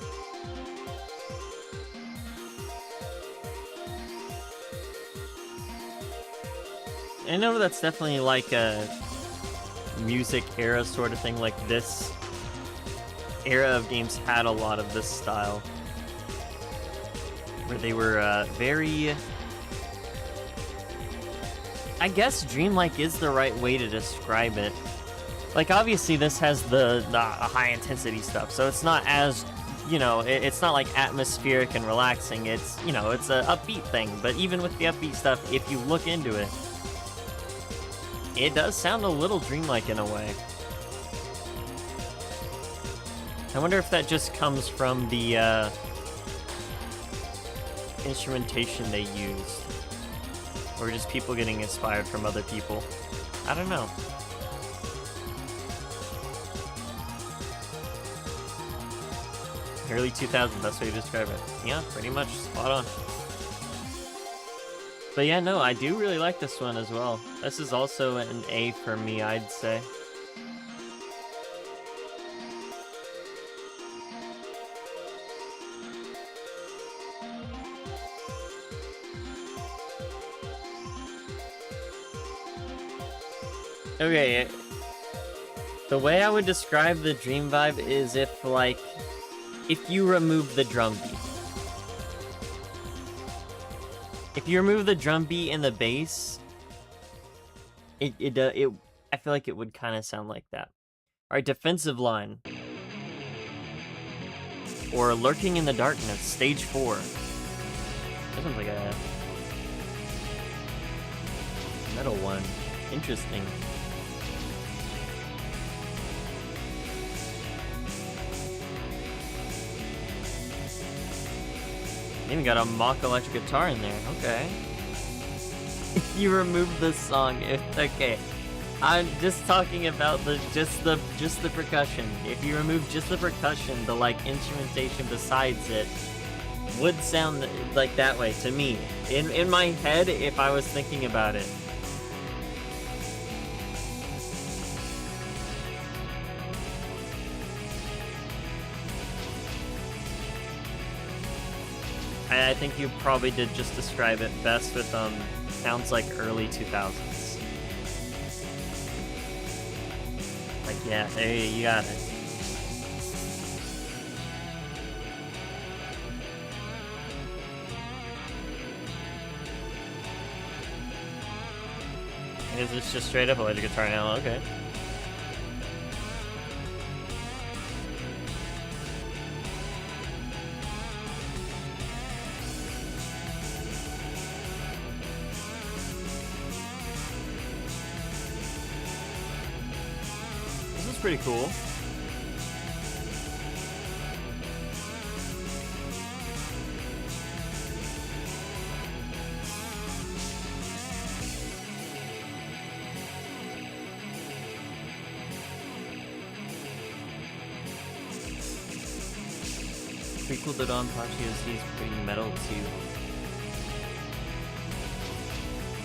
I know that's definitely like a music era sort of thing. Like this era of games had a lot of this style, where they were very, I guess dreamlike is the right way to describe it. Like obviously this has the high intensity stuff, so it's not as, you know, it's not like atmospheric and relaxing. It's, you know, it's a upbeat thing. But even with the upbeat stuff, if you look into it, it does sound a little dreamlike in a way. I wonder if that just comes from the instrumentation they used, or just people getting inspired from other people. I don't know. Early 2000s, that's how you describe it. Yeah, pretty much spot on. But yeah, no, I do really like this one as well. This is also an A for me, I'd say. Okay, the way I would describe the dream vibe is if, like, if you remove the drum beat. If you remove the drum beat and the bass, I feel like it would kind of sound like that. All right, defensive line. Or lurking in the darkness, stage 4. That sounds like a metal one. Interesting. Even got a mock electric guitar in there. Okay. If you remove this song, okay. I'm just talking about just the percussion. If you remove just the percussion, the like instrumentation besides it would sound like that way to me. In my head, if I was thinking about it. I think you probably did just describe it best with sounds like early 2000s. Like, yeah, there you got it. Is this just straight up electric guitar now? Okay. Pretty cool. prequel DoDanPachi OST is pretty metal too.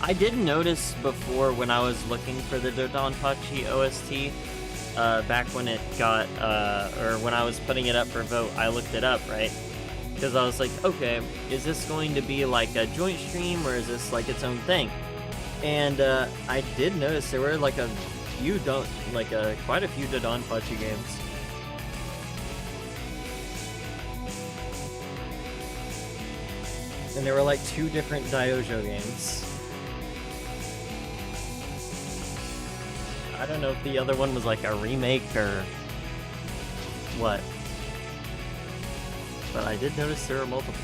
I did notice before when I was looking for the DoDanPachi OST, back when it got, or when I was putting it up for vote, I looked it up, right? Because I was like, okay, is this going to be like a joint stream or is this like its own thing? And I did notice there were like a few, quite a few DoDanPachi games. And there were like 2 different Dai-Ou-Jou games. I don't know if the other one was like a remake or what. But I did notice there were multiple.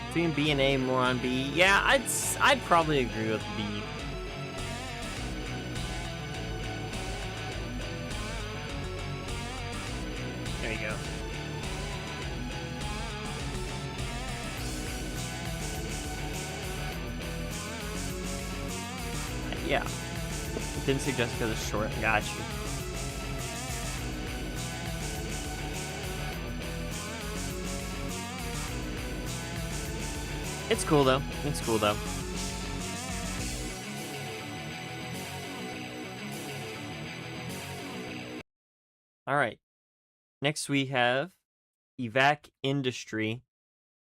Between B and A, more on B. Yeah, I'd probably agree with B. There you go. Yeah. Didn't suggest because it's short. Got you. It's cool though. It's cool though. Alright. Next we have Evac Industry,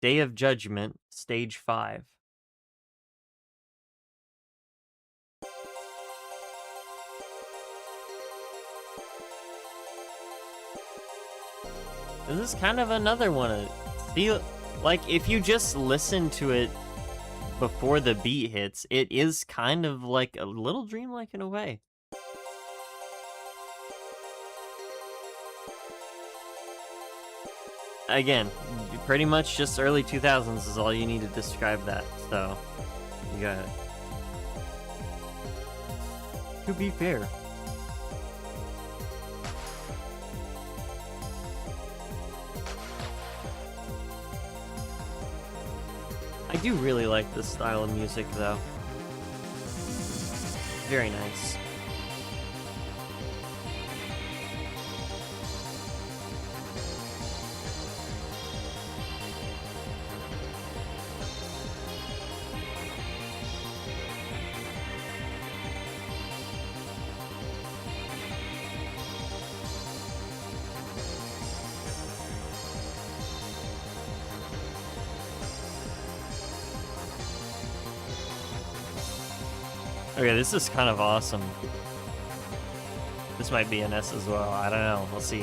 Day of Judgment, Stage 5. This is kind of another one. Like, if you just listen to it before the beat hits, it is kind of like a little dreamlike in a way. Again, pretty much just early 2000s is all you need to describe that, so you got it. To be fair. I do really like this style of music, though. Very nice. Okay, this is kind of awesome. This might be an S as well. I don't know. We'll see.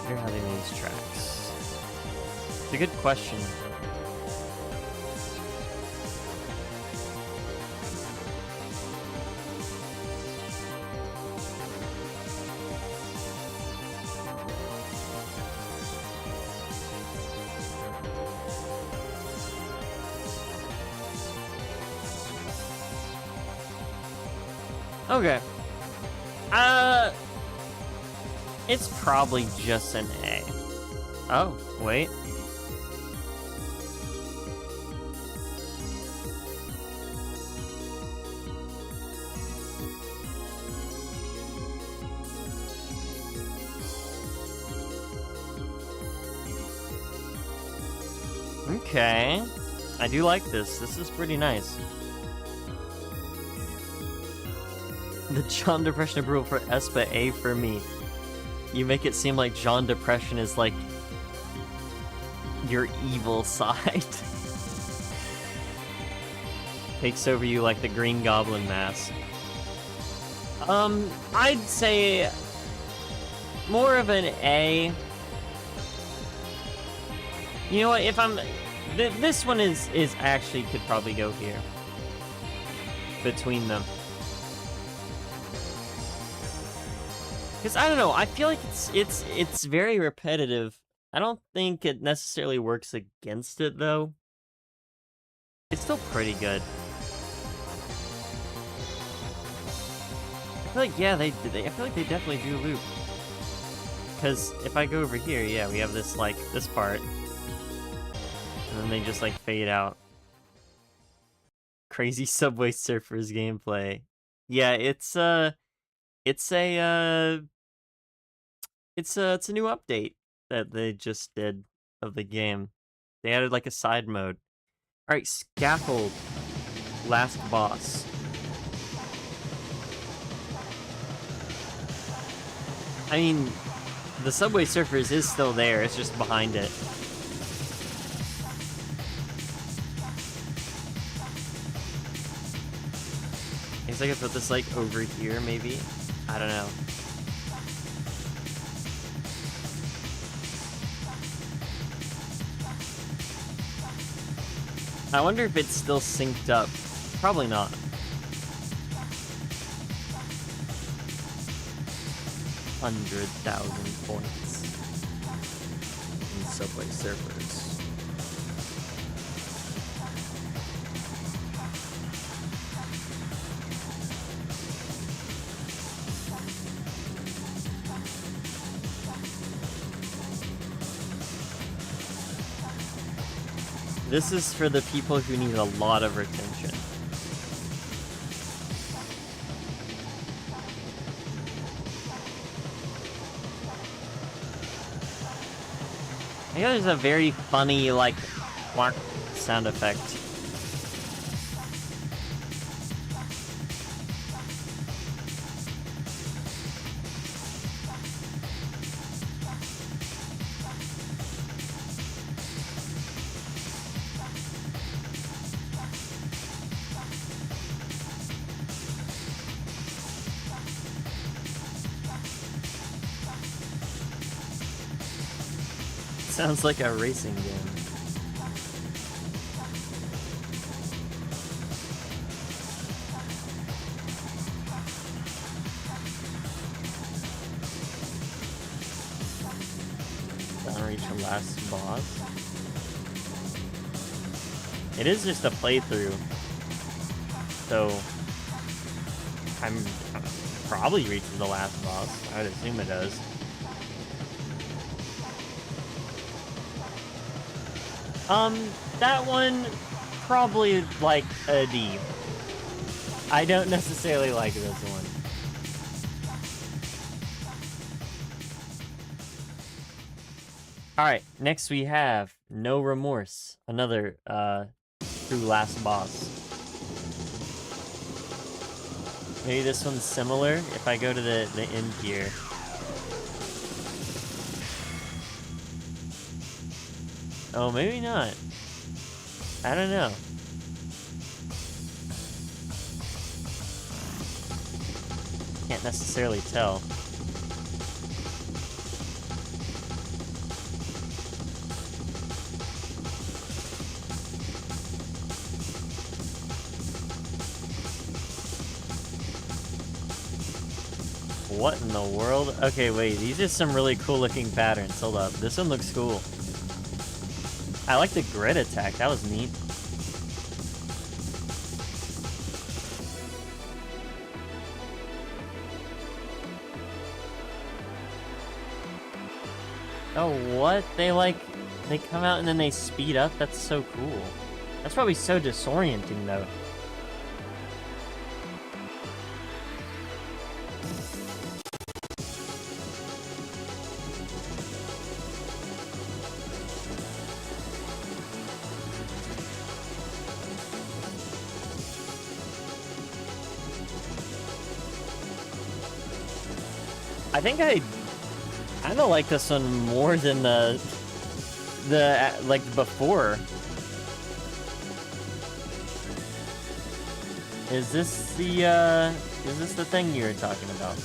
Where are they in these tracks? It's a good question. Okay. It's probably just an A. Oh, wait. Okay. I do like this. This is pretty nice. The John Depression approval for S, but A for me. You make it seem like John Depression is like your evil side. Takes over you like the Green Goblin mask. I'd say more of an A. You know what? If I'm, this one is actually could probably go here between them. Because I don't know, I feel like it's very repetitive. I don't think it necessarily works against it though. It's still pretty good. I feel like, yeah, I feel like they definitely do loop. Because if I go over here, yeah, we have this, like, this part. And then they just, like, fade out. Crazy Subway Surfers gameplay. Yeah, it's a new update that they just did of the game. They added, like, a side mode. Alright, Scaffold. Last boss. I mean, the Subway Surfers is still there, it's just behind it. I guess I could put this, like, over here, maybe? I don't know. I wonder if it's still synced up. Probably not. $100,000 points in Subway Surfers. This is for the people who need a lot of retention. I know there's a very funny, like, quack sound effect. Sounds like a racing game. Don't reach the last boss. It is just a playthrough, so I'm probably reaching the last boss. I would assume it does. That one, probably, like, a D. I don't necessarily like this one. Alright, next we have No Remorse. Another, true last boss. Maybe this one's similar if I go to the end here. Oh, maybe not. I don't know. Can't necessarily tell. What in the world? Okay, wait, these are some really cool looking patterns. Hold up, this one looks cool. I like the grid attack, that was neat. Oh, what? They come out and then they speed up? That's so cool. That's probably so disorienting, though. I think I kind of like this one more than the like before. Is this the thing you were talking about?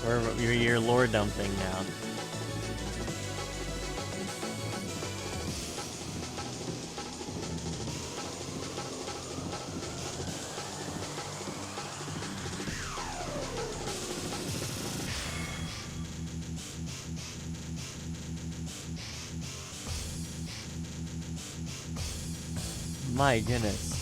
Or your lore dump thing now? My goodness.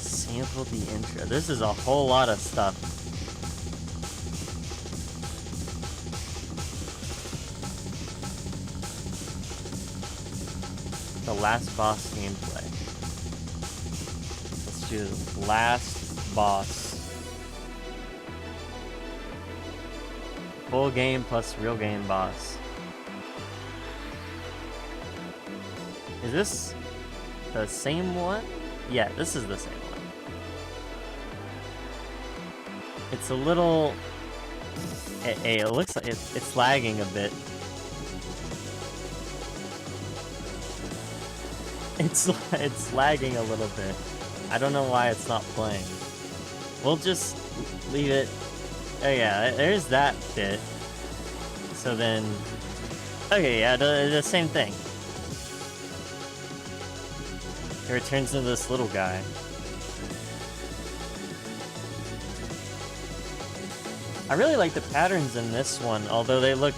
Sample the intro. This is a whole lot of stuff. The last boss gameplay. Let's do last boss. Full game plus real game boss. Is this the same one? Yeah, this is the same one. It's a little... Hey, it looks like it's lagging a bit. It's lagging a little bit. I don't know why it's not playing. We'll just leave it. Oh yeah, there's that bit. So then... Okay, yeah, the same thing. It returns to this little guy. I really like the patterns in this one, although they look...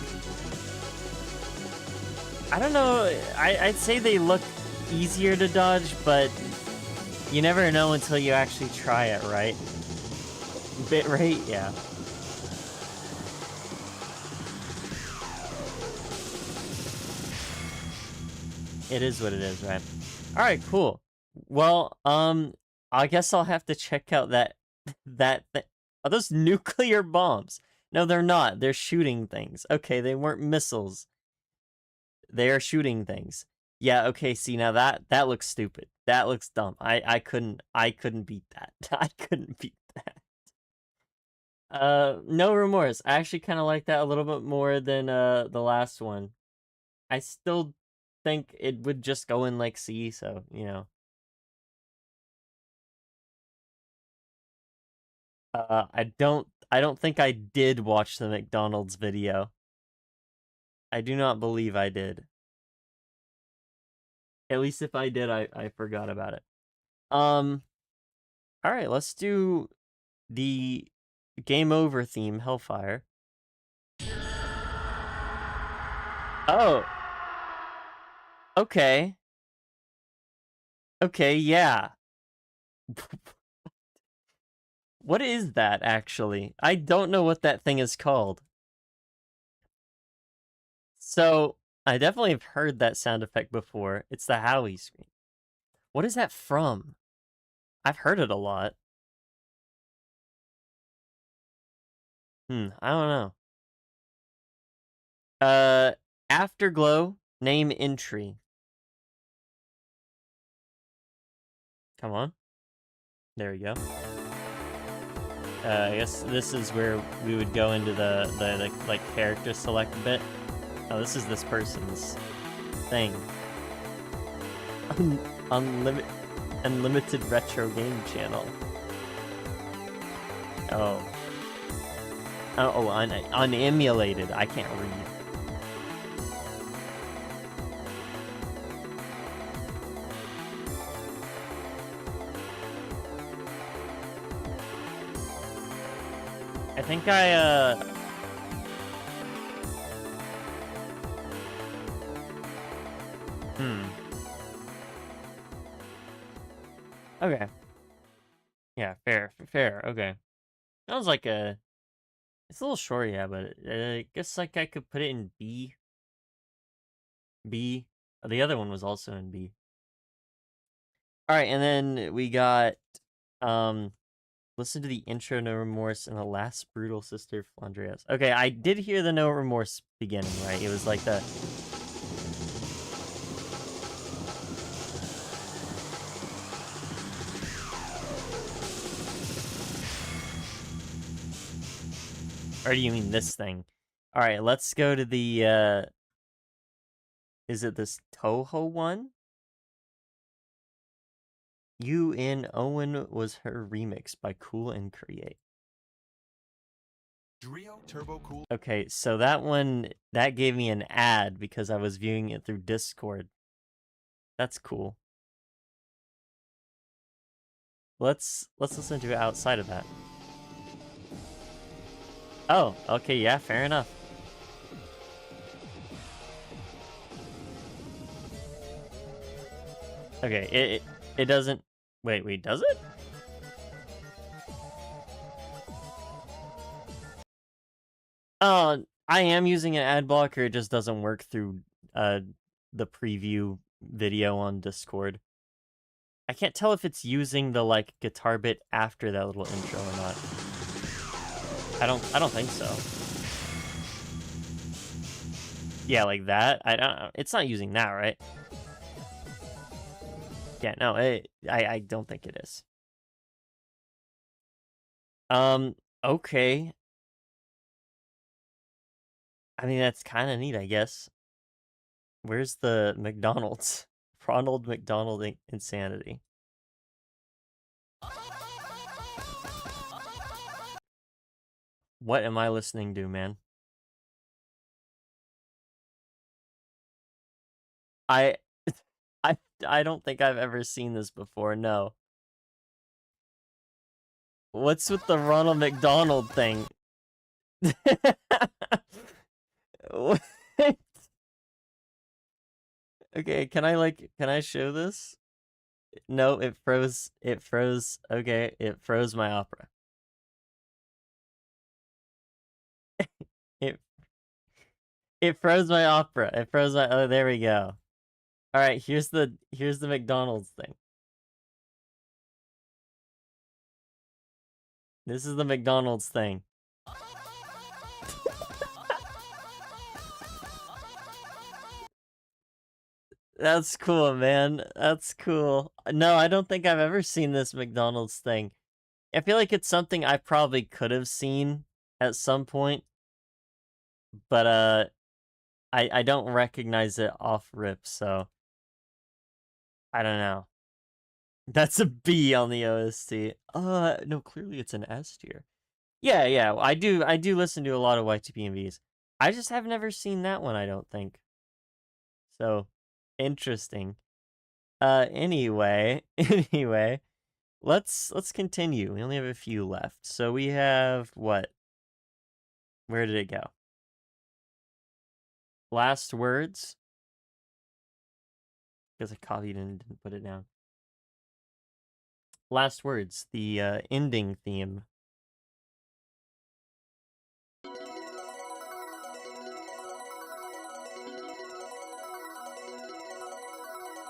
I don't know, I'd say they look easier to dodge, but you never know until you actually try it, right? Bit rate, yeah. It is what it is, right? Alright, cool. Well, I guess I'll have to check out that Are those nuclear bombs? No, they're not. They're shooting things. Okay, they weren't missiles. They are shooting things. Yeah, okay, see, now that looks stupid. That looks dumb. I couldn't beat that. I couldn't beat that. No remorse. I actually kind of like that a little bit more than the last one. I still think it would just go in like C, so, you know. I don't think I did watch the McDonald's video. I do not believe I did. At least if I did, I forgot about it. Alright, let's do the game over theme, Hellfire. Oh. Okay. Okay, yeah. What is that, actually? I don't know what that thing is called. So, I definitely have heard that sound effect before. It's the Howie scream. What is that from? I've heard it a lot. I don't know. Afterglow, name entry. Come on. There we go. I guess this is where we would go into the like character select bit. Oh, this is this person's thing. Unlimited retro game channel. Oh. Oh, unemulated. I can't read. I think Okay. Yeah, fair, okay. Sounds like it's a little short, yeah, but I guess like I could put it in B. B. The other one was also in B. Alright, and then we got, listen to the intro, No Remorse, and the last brutal sister, Flandreas. Okay, I did hear the No Remorse beginning, right? It was like the... Or do you mean this thing? Alright, let's go to the, is it this Toho one? You in Owen was her remix by Cool and Create. Okay, so that one, that gave me an ad because I was viewing it through Discord. That's cool. Let's listen to it outside of that. Oh, okay, yeah, fair enough. Okay, it doesn't. Wait, does it? I am using an ad blocker. It just doesn't work through the preview video on Discord. I can't tell if it's using the like guitar bit after that little intro or not. I don't think so. Yeah, like that. I don't. It's not using that, right? Yeah, no. I don't think it is. Okay. I mean, that's kind of neat, I guess. Where's the McDonald's? Ronald McDonald insanity. What am I listening to, man? I I don't think I've ever seen this before, no. What's with the Ronald McDonald thing? What? Okay, can I show this? No, it froze, okay, it froze my opera. It froze my opera, oh, there we go. Alright, here's the McDonald's thing. This is the McDonald's thing. That's cool, man. That's cool. No, I don't think I've ever seen this McDonald's thing. I feel like it's something I probably could have seen at some point, but I don't recognize it off rip, so I don't know. That's a B on the OST. No, clearly it's an S tier. Yeah, I do listen to a lot of Y2P I just have never seen that one, I don't think. So, interesting. Anyway, let's continue. We only have a few left. So we have what? Where did it go? Last words. Because I copied and didn't put it down. Last words, the ending theme.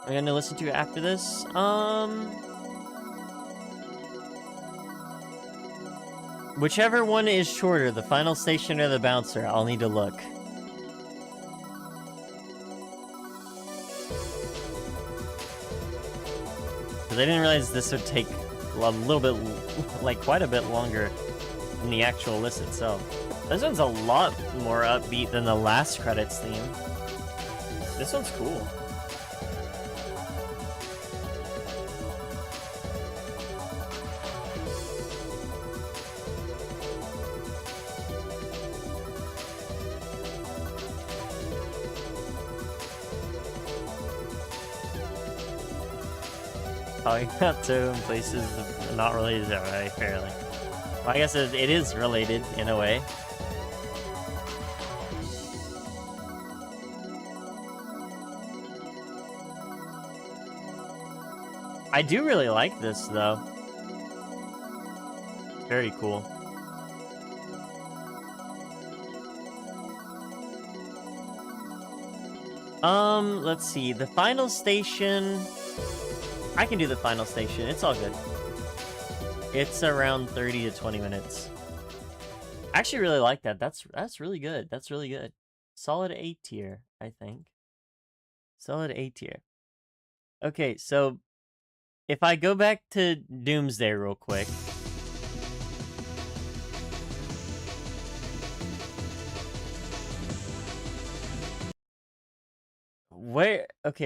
I'm gonna listen to it after this. Whichever one is shorter, the final station or the bouncer, I'll need to look. Because I didn't realize this would take a little bit, like quite a bit longer than the actual list itself. This one's a lot more upbeat than the last credits theme. This one's cool. Talking about two in places not related, right? Fairly. Well, I guess it is related in a way. I do really like this though. Very cool. Let's see. The final station. I can do the final station. It's all good. It's around 30 to 20 minutes. I actually really like that. That's really good. That's really good. Solid A tier, I think. Solid A tier. Okay, so if I go back to Doomsday real quick.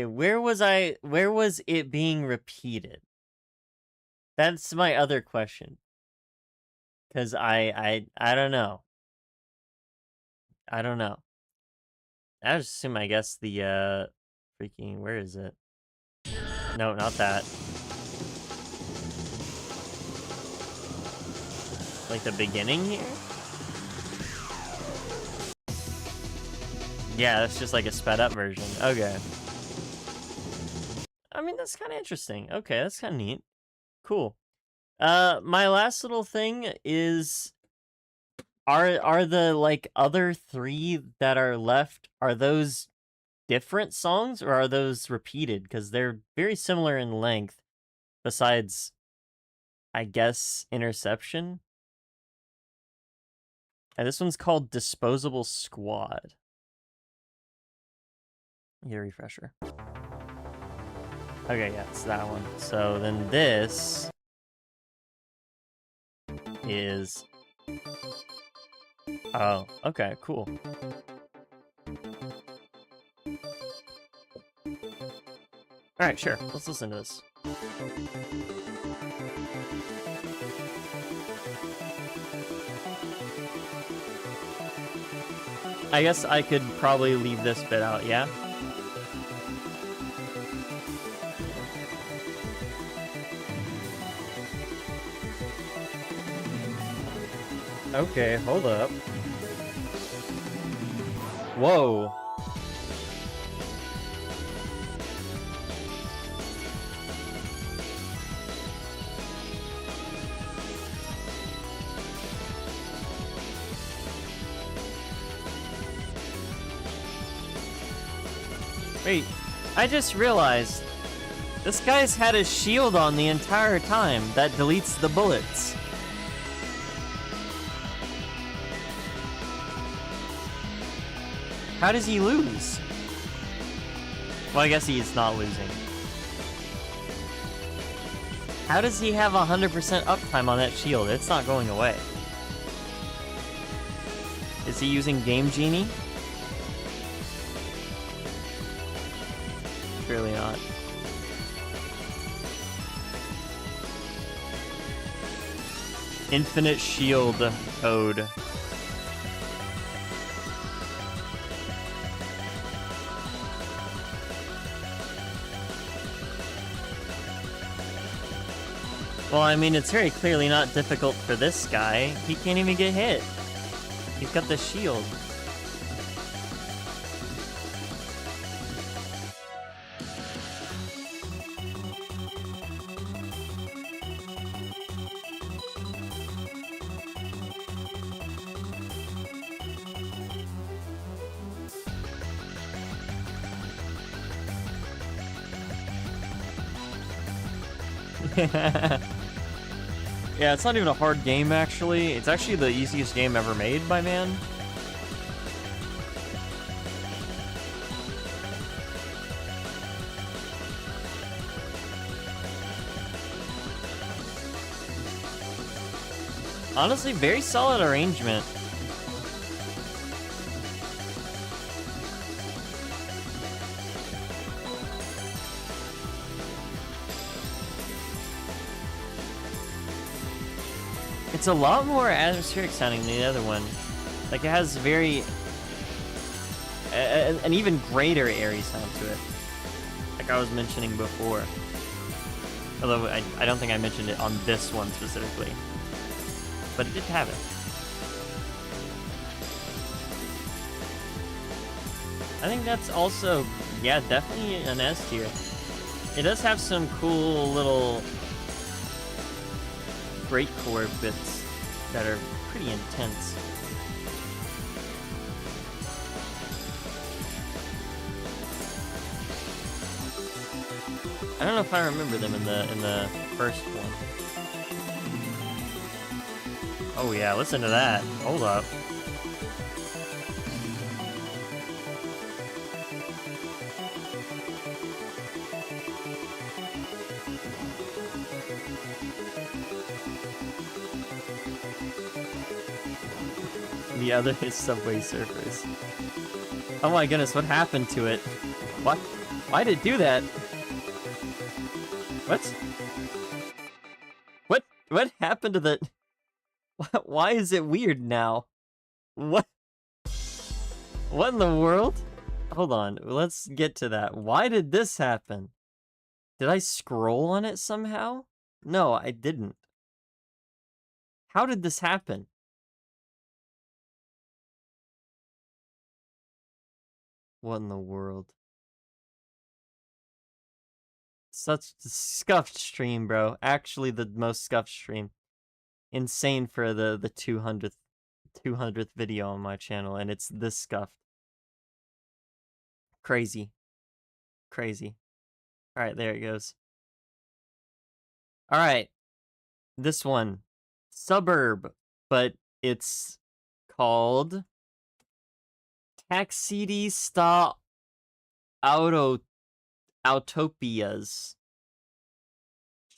Where was it being repeated? That's my other question. Cause I don't know. I don't know. I just assume, I guess, the freaking, where is it? No, not that. Like the beginning here? Yeah, that's just like a sped up version. Okay. I mean, that's kind of interesting. Okay, that's kind of neat. Cool. My last little thing is, are the like other 3 that are left, are those different songs or are those repeated? Because they're very similar in length, besides, I guess, Interception. And this one's called Disposable Squad. Get a refresher. Okay, yeah, it's that one. So then this is... Oh, okay, cool. Alright, sure. Let's listen to this. I guess I could probably leave this bit out, yeah? Okay, hold up. Whoa. Wait, I just realized this guy's had a shield on the entire time that deletes the bullets. How does he lose? Well, I guess he's not losing. How does he have 100% uptime on that shield? It's not going away. Is he using Game Genie? Surely not. Infinite shield code. Well, I mean, it's very clearly not difficult for this guy. He can't even get hit. He's got the shield. Yeah, it's not even a hard game, actually. It's actually the easiest game ever made by man. Honestly, very solid arrangement. It's a lot more atmospheric sounding than the other one. Like, it has very... an even greater airy sound to it. Like I was mentioning before. Although, I don't think I mentioned it on this one specifically. But it did have it. I think that's also, yeah, definitely an S tier. It does have some cool little great chord bits that are pretty intense. I don't know if I remember them in the first one. Oh yeah, listen to that. Hold up. The other is Subway Surfers. Oh my goodness, what happened to it? What? Why did it do that? What? What happened to the... Why is it weird now? What? What in the world? Hold on, let's get to that. Why did this happen? Did I scroll on it somehow? No, I didn't. How did this happen? What in the world? Such a scuffed stream, bro. Actually, the most scuffed stream. Insane for the 200th video on my channel, and it's this scuffed. Crazy. Crazy. Alright, there it goes. Alright. This one. Suburb. But it's called Taxidi Sta Autopias.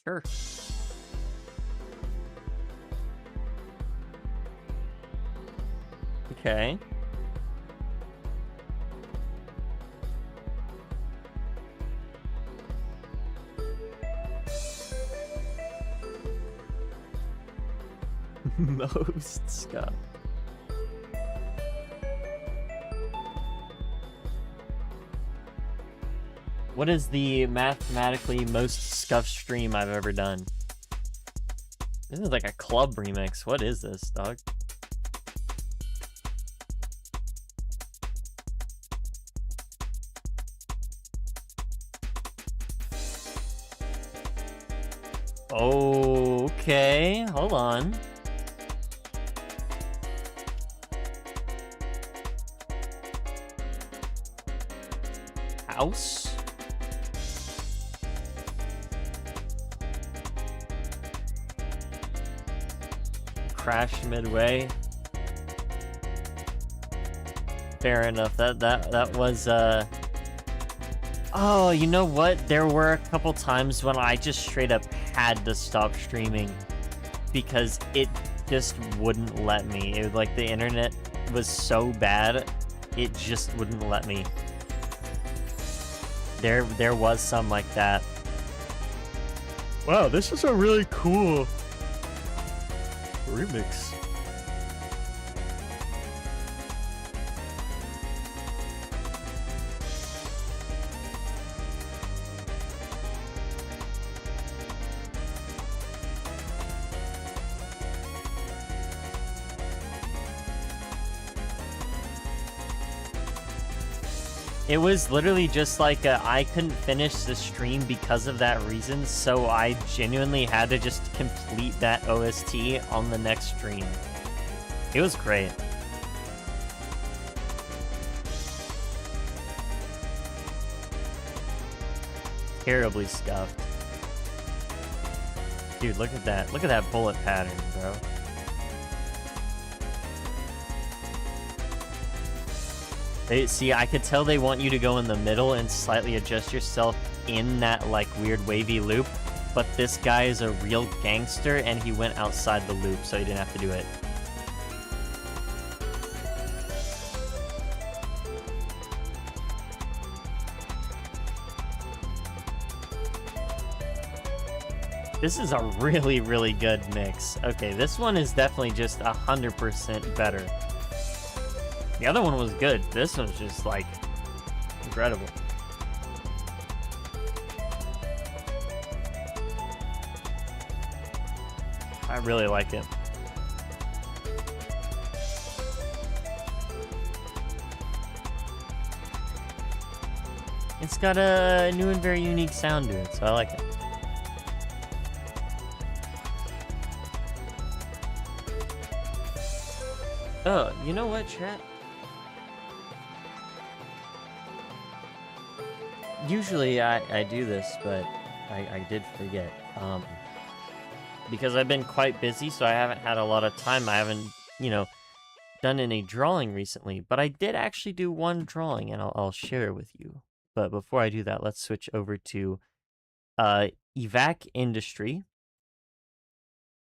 Sure. Okay. Most scuffed. What is the mathematically most scuffed stream I've ever done? This is like a club remix. What is this, dog? Okay, hold on. House? Crash midway. Fair enough. That was oh, you know what? There were a couple times when I just straight up had to stop streaming because it just wouldn't let me. It was like the internet was so bad, it just wouldn't let me. There was some like that. Wow, this is a really cool remix. It was literally just like I couldn't finish the stream because of that reason, so I genuinely had to just complete that OST on the next stream. It was great. Terribly scuffed. Dude, look at that. Look at that bullet pattern, bro. See, I could tell they want you to go in the middle and slightly adjust yourself in that, like, weird wavy loop, but this guy is a real gangster, and he went outside the loop, so he didn't have to do it. This is a really, really good mix. Okay, this one is definitely just 100% better. The other one was good. This one's just, like, incredible. I really like it. It's got a new and very unique sound to it, so I like it. Oh, you know what, chat? Usually I do this, but I did forget. Because I've been quite busy, so I haven't had a lot of time. I haven't, you know, done any drawing recently. But I did actually do one drawing, and I'll share it with you. But before I do that, let's switch over to Evac Industry.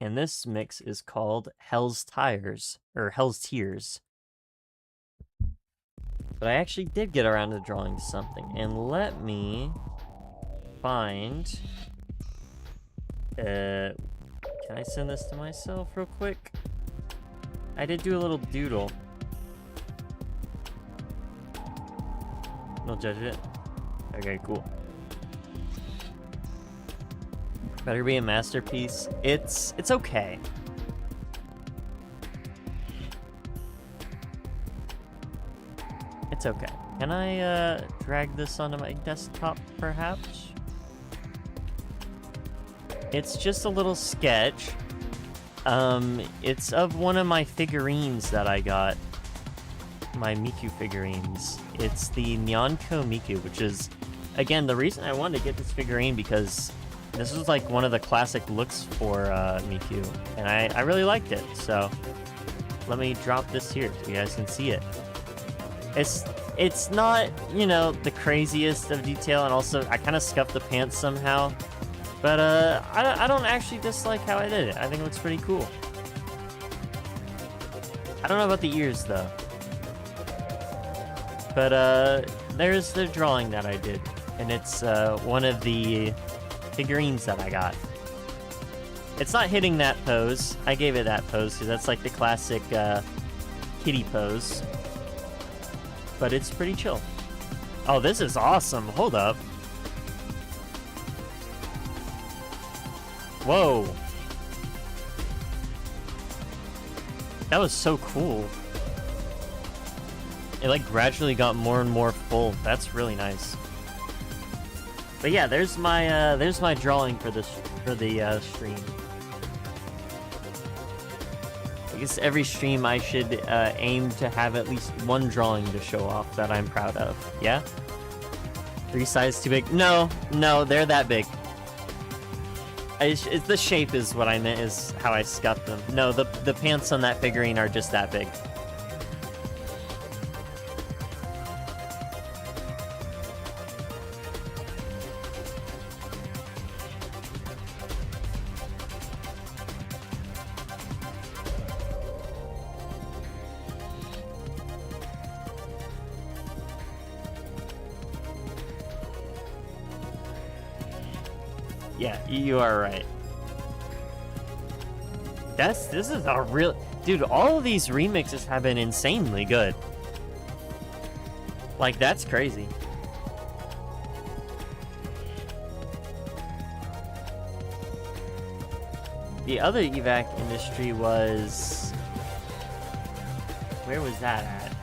And this mix is called Hell's Tires, or Hell's Tears. But I actually did get around to drawing something. And let me find... can I send this to myself real quick? I did do a little doodle. No judge it. Okay, cool. Better be a masterpiece. It's okay. It's okay. Can I drag this onto my desktop, perhaps? It's just a little sketch. It's of one of my figurines that I got. My Miku figurines. It's the Nyanko Miku, which is, again, the reason I wanted to get this figurine, because this was like one of the classic looks for Miku, and I really liked it. So let me drop this here so you guys can see it. It's not, you know, the craziest of detail, and also I kind of scuffed the pants somehow, but I don't actually dislike how I did it. I think it looks pretty cool. I don't know about the ears though. But there's the drawing that I did, and it's one of the figurines that I got. It's not hitting that pose. I gave it that pose because that's like the classic kitty pose. But it's pretty chill. Oh, this is awesome. Hold up. Whoa. That was so cool. It like gradually got more and more full. That's really nice. But yeah, there's my drawing for the stream. I guess every stream I should aim to have at least one drawing to show off that I'm proud of. Yeah? 3 sizes too big? No, they're that big. It's the shape is what I meant, is how I scuffed them. No, the pants on that figurine are just that big. Yeah, you are right. This is a real... Dude, all of these remixes have been insanely good. Like, that's crazy. The other evac industry was... Where was that at?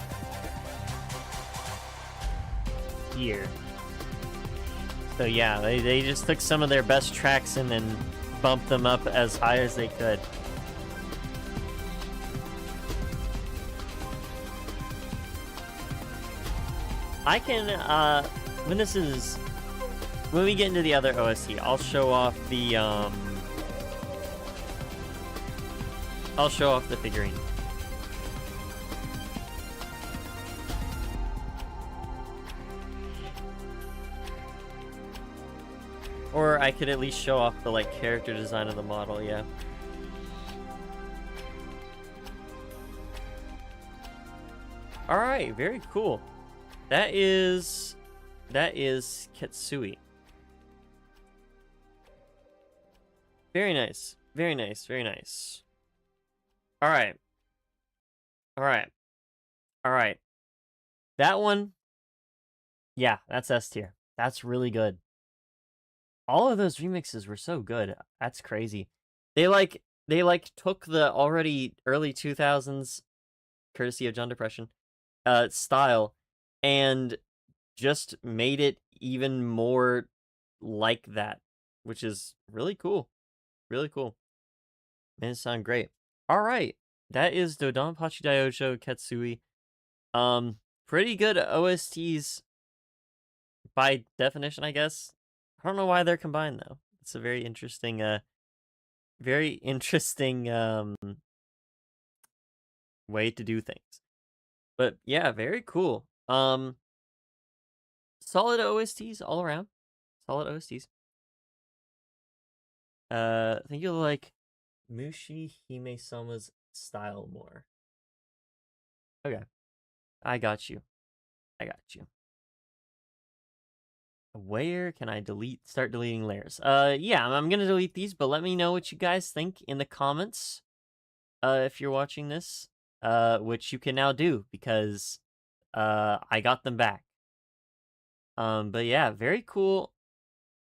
Here. So yeah, they just took some of their best tracks and then bumped them up as high as they could. I can, when we get into the other OST, I'll show off the, I'll show off the figurine. Or I could at least show off the, like, character design of the model, yeah. Alright, very cool. That is Ke-Tsu-I. Very nice. Very nice, very nice. Alright. Alright. Alright. That one, yeah, that's S tier. That's really good. All of those remixes were so good. That's crazy. They took the already early 2000s, courtesy of John Depression, style, and just made it even more like that, which is really cool. Really cool. Made it sound great. All right. That is DoDanPachi Dai-Ou-Jou Ke-Tsu-I. Pretty good OSTs by definition, I guess. I don't know why they're combined though. It's a very interesting way to do things. But yeah, very cool. Solid OSTs all around. Solid OSTs. I think you'll like Mushy Hime-sama's style more. Okay. I got you. Where can I start deleting layers? Yeah, I'm gonna delete these, but let me know what you guys think in the comments. If you're watching this, which you can now do because I got them back. But yeah, very cool.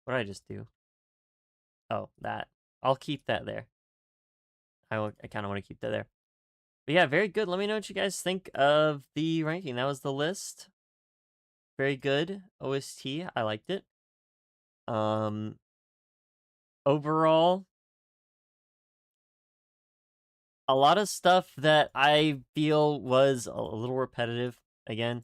What did I just do? Oh, that. I'll keep that there. I kind of want to keep that there. But yeah, very good. Let me know what you guys think of the ranking. That was the list. very good OST. I liked it. Overall, a lot of stuff that I feel was a little repetitive again,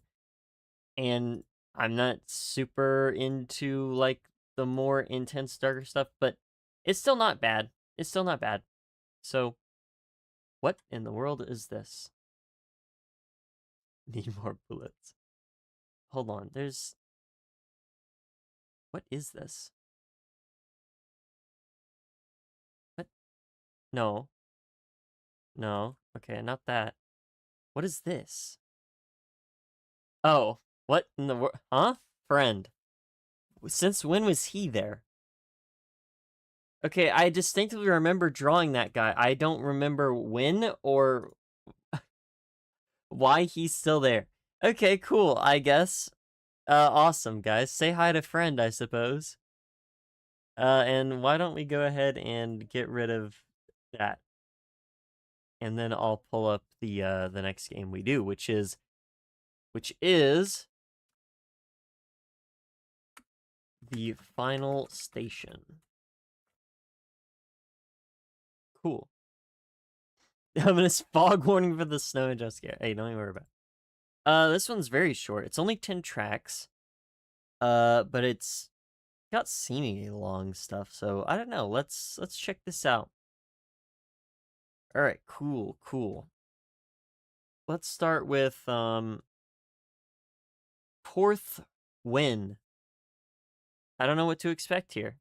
and I'm not super into like the more intense, darker stuff, but it's still not bad. It's still not bad. So, what in the world is this? Need more bullets. Hold on, there's... What is this? What? No. No. Okay, not that. What is this? Oh, what in the world? Huh? Friend. Since when was he there? Okay, I distinctly remember drawing that guy. I don't remember when or why he's still there. Okay, cool, I guess. Awesome, guys. Say hi to friend, I suppose. And why don't we go ahead and get rid of that? And then I'll pull up the next game we do, which is the final station. Cool. Ominous fog warning for the snow and jump scare. Hey, don't even worry about it. This one's very short. It's only 10 tracks. But it's got seemingly long stuff, so I don't know. Let's check this out. Alright, cool. Let's start with Porth Win. I don't know what to expect here.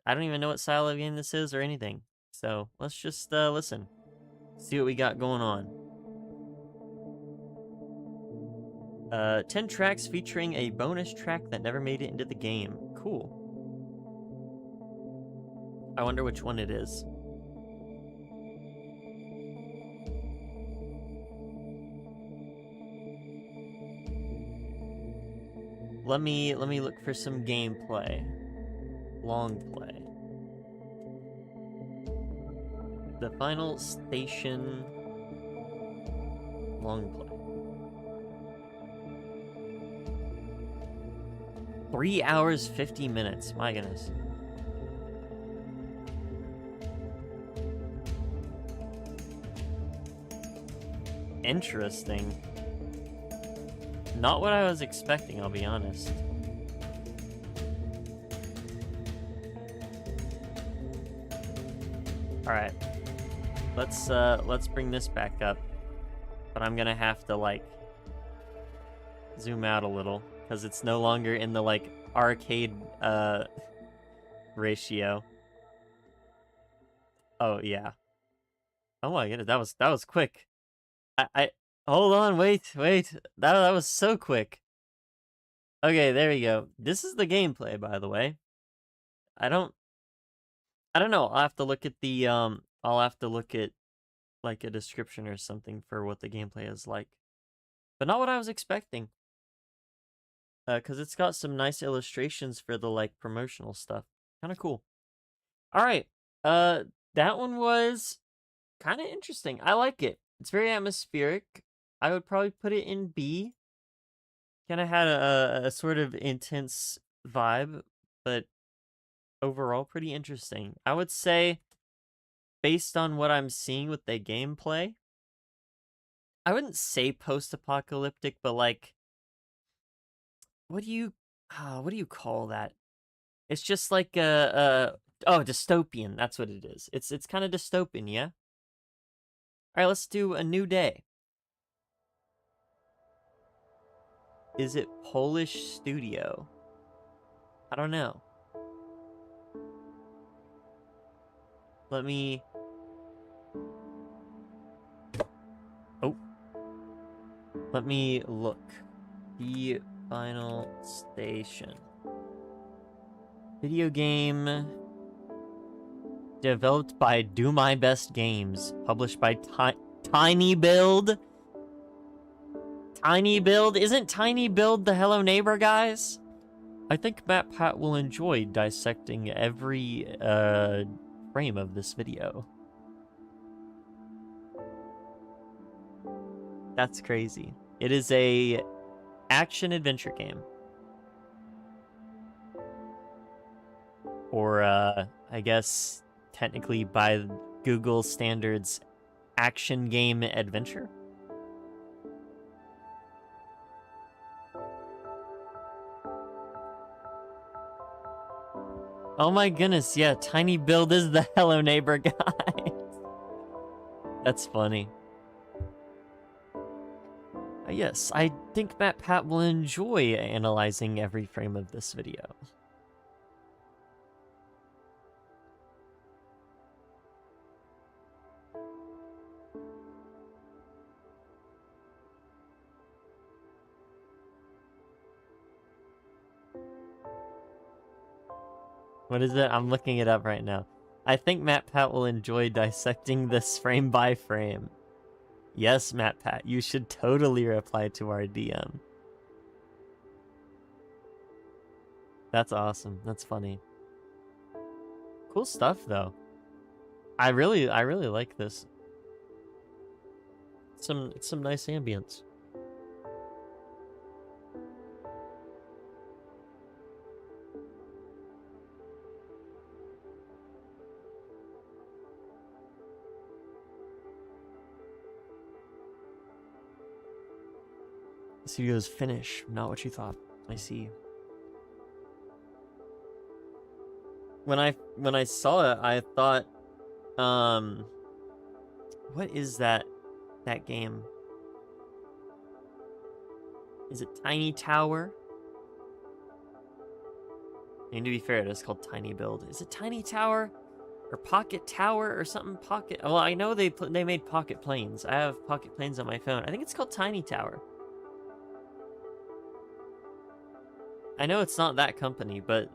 I don't even know what style of game this is or anything. So let's just listen. See what we got going on. 10 tracks featuring a bonus track that never made it into the game. Cool. I wonder which one it is. Let me look for some gameplay. Long play. The final station. Long play. 3 hours, 50 minutes. My goodness. Interesting. Not what I was expecting, I'll be honest. Alright. Let's bring this back up. But I'm gonna have to, like, zoom out a little, because it's no longer in the, like, arcade, ratio. Oh, yeah. Oh my goodness, that was quick. I hold on, wait. That was so quick. Okay, there we go. This is the gameplay, by the way. I don't know. I'll have to look at the I'll have to look at like a description or something for what the gameplay is like. But not what I was expecting. Cuz it's got some nice illustrations for the like promotional stuff. Kind of cool. All right. That one was kind of interesting. I like it. It's very atmospheric. I would probably put it in B. Kind of had a sort of intense vibe, but overall pretty interesting. I would say, based on what I'm seeing with the gameplay, I wouldn't say post-apocalyptic, but like, what do you call that? It's just like oh, dystopian. That's what it is. It's kind of dystopian, yeah. All right, let's do A New Day. Is it Polish studio? I don't know. Let me... Oh. Let me look. The final station. Video game developed by Do My Best Games. Published by Tiny Build. Tiny Build? Isn't Tiny Build the Hello Neighbor guys? I think Matt Pat will enjoy dissecting every frame of this video. That's crazy. It is a action adventure game. Or, I guess, technically by Google standards, action game adventure. Oh my goodness, yeah, Tiny Build is the Hello Neighbor guy. That's funny. Yes, I think MatPat will enjoy analyzing every frame of this video. What is it? I'm looking it up right now. I think MatPat will enjoy dissecting this frame by frame. Yes, MatPat, you should totally reply to our DM. That's awesome. That's funny. Cool stuff, though. I really like this. It's some nice ambience. This video's finish, not what you thought. I see. When I saw it, I thought, what is that game? Is it Tiny Tower? And to be fair, it is called Tiny Build. Is it Tiny Tower or Pocket Tower or something? Pocket. Well, I know they made Pocket Planes. I have Pocket Planes on my phone. I think it's called Tiny Tower. I know it's not that company, but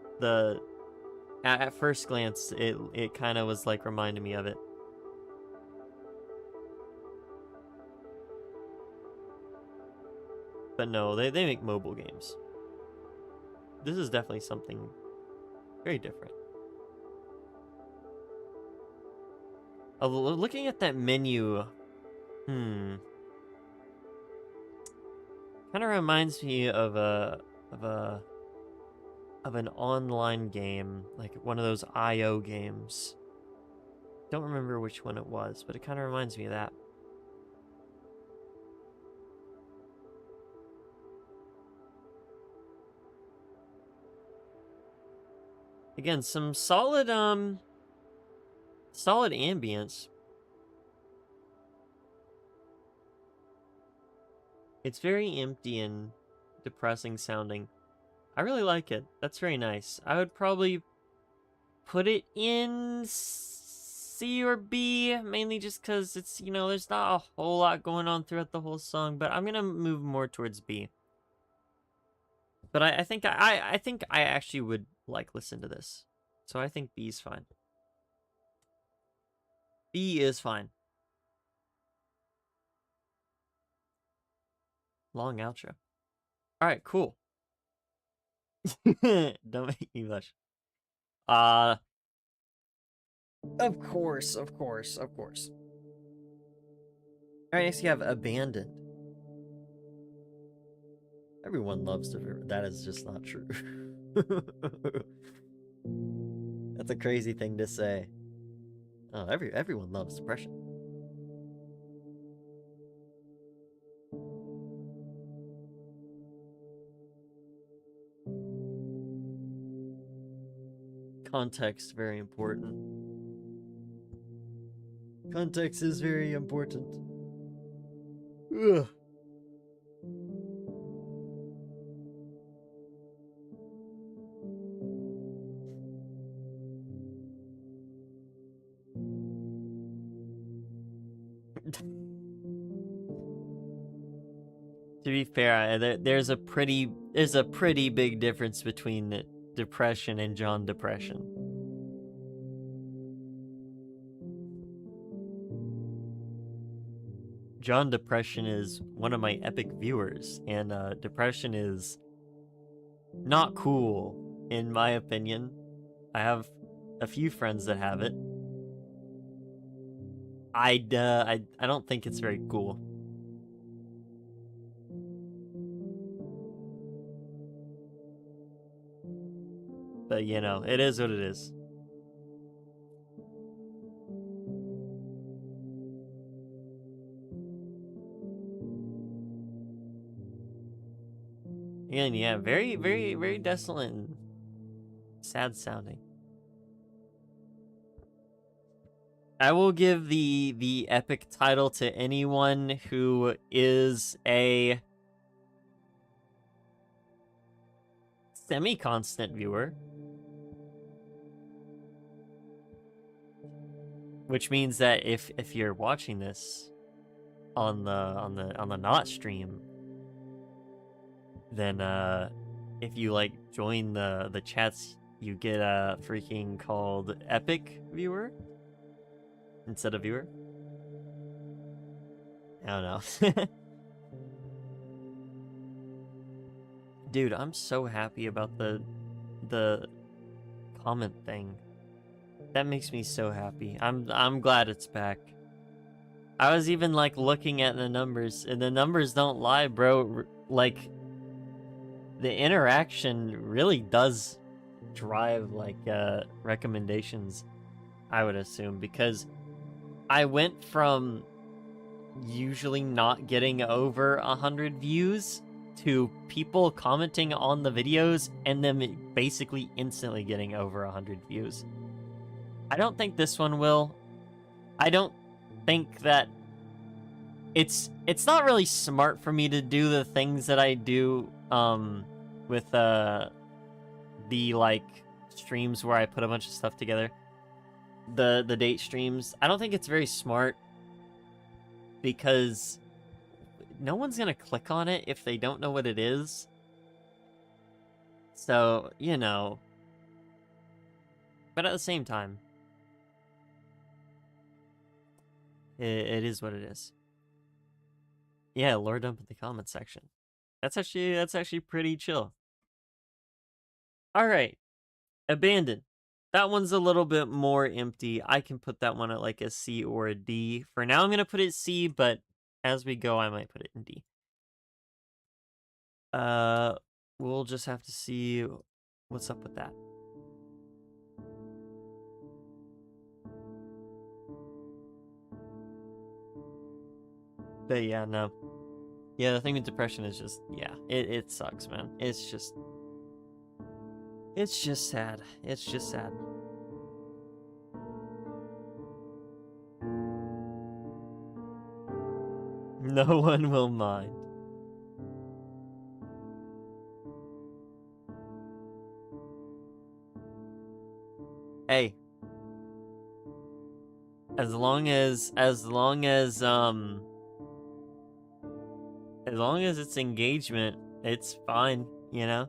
at first glance, it kind of was like reminding me of it. But no, they make mobile games. This is definitely something very different. Looking at that menu, kind of reminds me of an online game, like one of those IO games. Don't remember which one it was, but it kind of reminds me of that. Again, some solid ambience. It's very empty and depressing sounding. I really like it. That's very nice. I would probably put it in C or B, mainly just because it's, you know, there's not a whole lot going on throughout the whole song, but I'm gonna move more towards B. But I think I think I actually would like listen to this. So I think B is fine. B is fine. Long outro. Alright, cool. Don't make me blush. Of course. Alright, next you have Abandoned. Everyone loves that is just not true. That's a crazy thing to say. Oh, everyone loves depression. Context, very important. Context is very important. Ugh. To be fair, there's a pretty big difference between depression and John Depression. John Depression is one of my epic viewers, and Depression is not cool, in my opinion. I have a few friends that have it. I don't think it's very cool. you know, it is what it is. And yeah, very, very, very desolate and sad sounding. I will give the epic title to anyone who is a semi-constant viewer, which means that if you're watching this on the not stream, then if you like join the chats, you get a freaking called epic viewer instead of viewer. I don't know. Dude, I'm so happy about the comment thing. That makes me so happy. I'm glad it's back. I was even like looking at the numbers, and the numbers don't lie, bro. Like the interaction really does drive like recommendations, I would assume, because I went from usually not getting over 100 views to people commenting on the videos and then basically instantly getting over 100 views. I don't think this one will. I don't think that it's not really smart for me to do the things that I do with the like streams where I put a bunch of stuff together. The date streams. I don't think it's very smart because no one's gonna click on it if they don't know what it is. So, you know. But at the same time, it is what it is. Yeah, lore dump in the comment section. That's actually pretty chill. Alright. Abandoned. That one's a little bit more empty. I can put that one at like a C or a D. For now, I'm gonna put it C, but as we go, I might put it in D. We'll just have to see what's up with that. But yeah, no. Yeah, the thing with depression is just, yeah, it sucks, man. It's just sad. It's just sad. No one will mind. Hey. As long as it's engagement, it's fine, you know?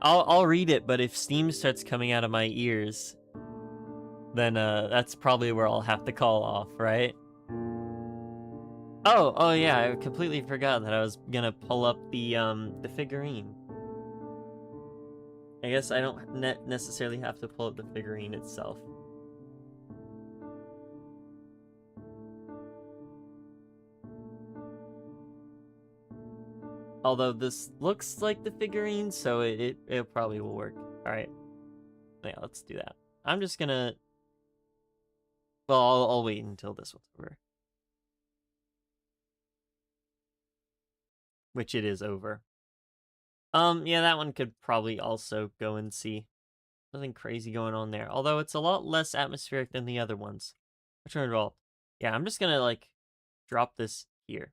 I'll read it, but if steam starts coming out of my ears, then that's probably where I'll have to call off, right? Oh yeah, I completely forgot that I was gonna pull up the figurine. I guess I don't necessarily have to pull up the figurine itself. Although this looks like the figurine, so it probably will work. Alright. Yeah, let's do that. I'm just gonna... Well, I'll wait until this one's over. Which it is over. Yeah, that one could probably also go and see. Nothing crazy going on there. Although it's a lot less atmospheric than the other ones. Return involved. Yeah, I'm just gonna, like, drop this here.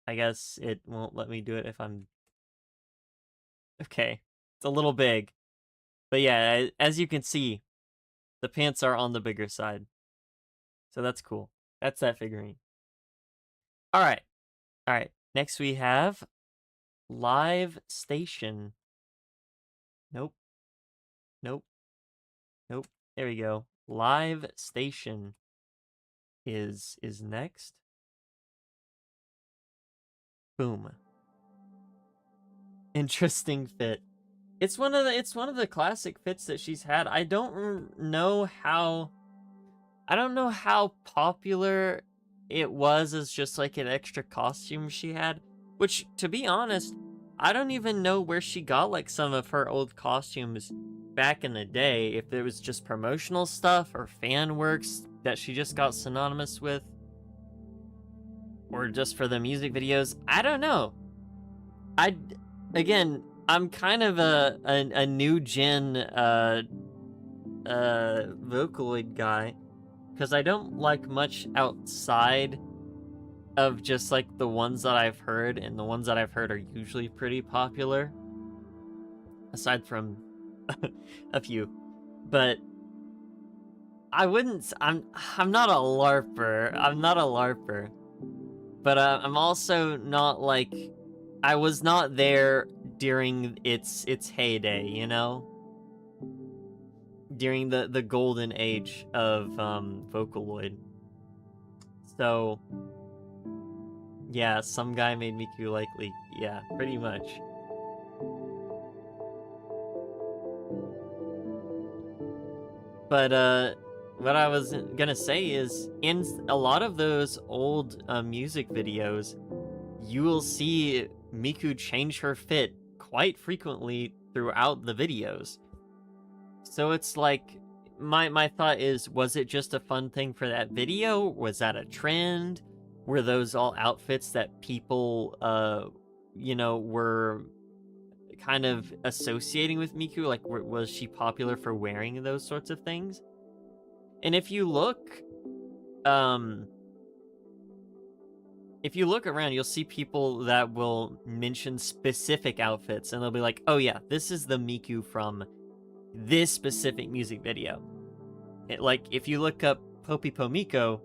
I guess it won't let me do it if I'm... Okay. It's a little big. But yeah, as you can see, the pants are on the bigger side. So that's cool. That's that figurine. Alright. Alright. Next we have Live Station. Nope. Nope. Nope. There we go. Live Station is next. Boom. Interesting fit. It's one of the classic fits that she's had. I don't know how popular it was as just like an extra costume she had, which, to be honest, I don't even know where she got like some of her old costumes back in the day, if it was just promotional stuff or fan works that she just got synonymous with, or just for the music videos. I don't know. Again, I'm kind of a new gen Vocaloid guy, because I don't like much outside of just like the ones that I've heard, and the ones that I've heard are usually pretty popular, aside from a few. But I wouldn't. I'm not a LARPer. I'm not a LARPer. But I'm also not like, I was not there during its heyday, you know? During the golden age of Vocaloid. So yeah, some guy made Miku like Leak. Yeah, pretty much. But what I was gonna say is, in a lot of those old music videos, you will see Miku change her fit quite frequently throughout the videos. So it's like, my thought is, was it just a fun thing for that video? Was that a trend? Were those all outfits that people, were kind of associating with Miku? Like, was she popular for wearing those sorts of things? And if you look around, you'll see people that will mention specific outfits, and they'll be like, oh yeah, this is the Miku from this specific music video. Like, if you look up Popipo Miku,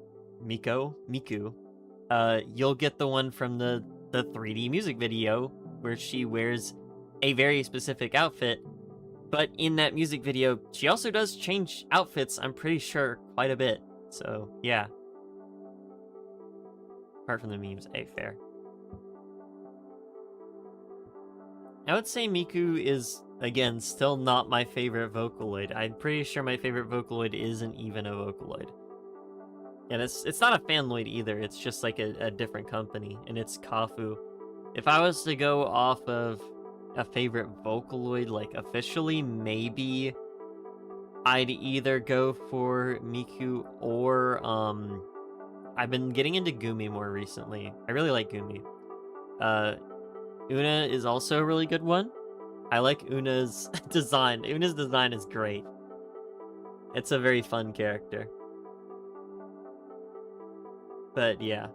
you'll get the one from the 3D music video, where she wears a very specific outfit. But in that music video, she also does change outfits, I'm pretty sure, quite a bit. So, yeah. Apart from the memes, fair. I would say Miku is, again, still not my favorite Vocaloid. I'm pretty sure my favorite Vocaloid isn't even a Vocaloid. And it's not a Fanloid either, it's just like a different company, and it's Kafu. If I was to go off of a favorite Vocaloid, like officially, maybe I'd either go for Miku or, I've been getting into Gumi more recently. I really like Gumi. Una is also a really good one. I like Una's design. Una's design is great. It's a very fun character. But yeah.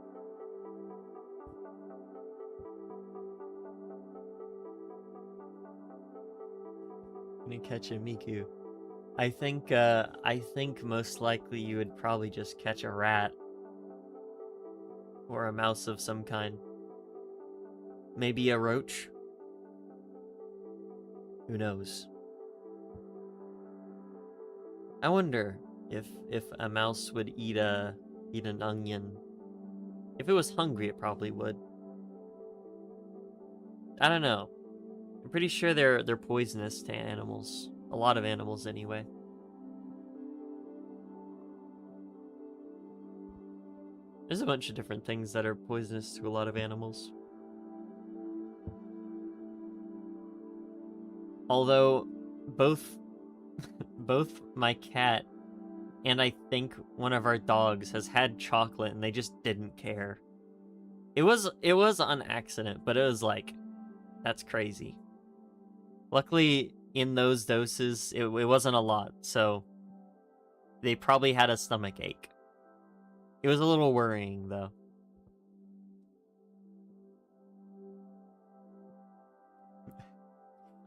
Gonna catch a Miku. I think most likely you would probably just catch a rat. Or a mouse of some kind. Maybe a roach? Who knows? I wonder if a mouse would eat an onion. If it was hungry, it probably would. I don't know. I'm pretty sure they're poisonous to animals. A lot of animals, anyway. There's a bunch of different things that are poisonous to a lot of animals. Although, both my cat and I think one of our dogs has had chocolate, and they just didn't care. It was on accident, but it was like, that's crazy. Luckily, in those doses, it wasn't a lot, so they probably had a stomach ache. It was a little worrying, though.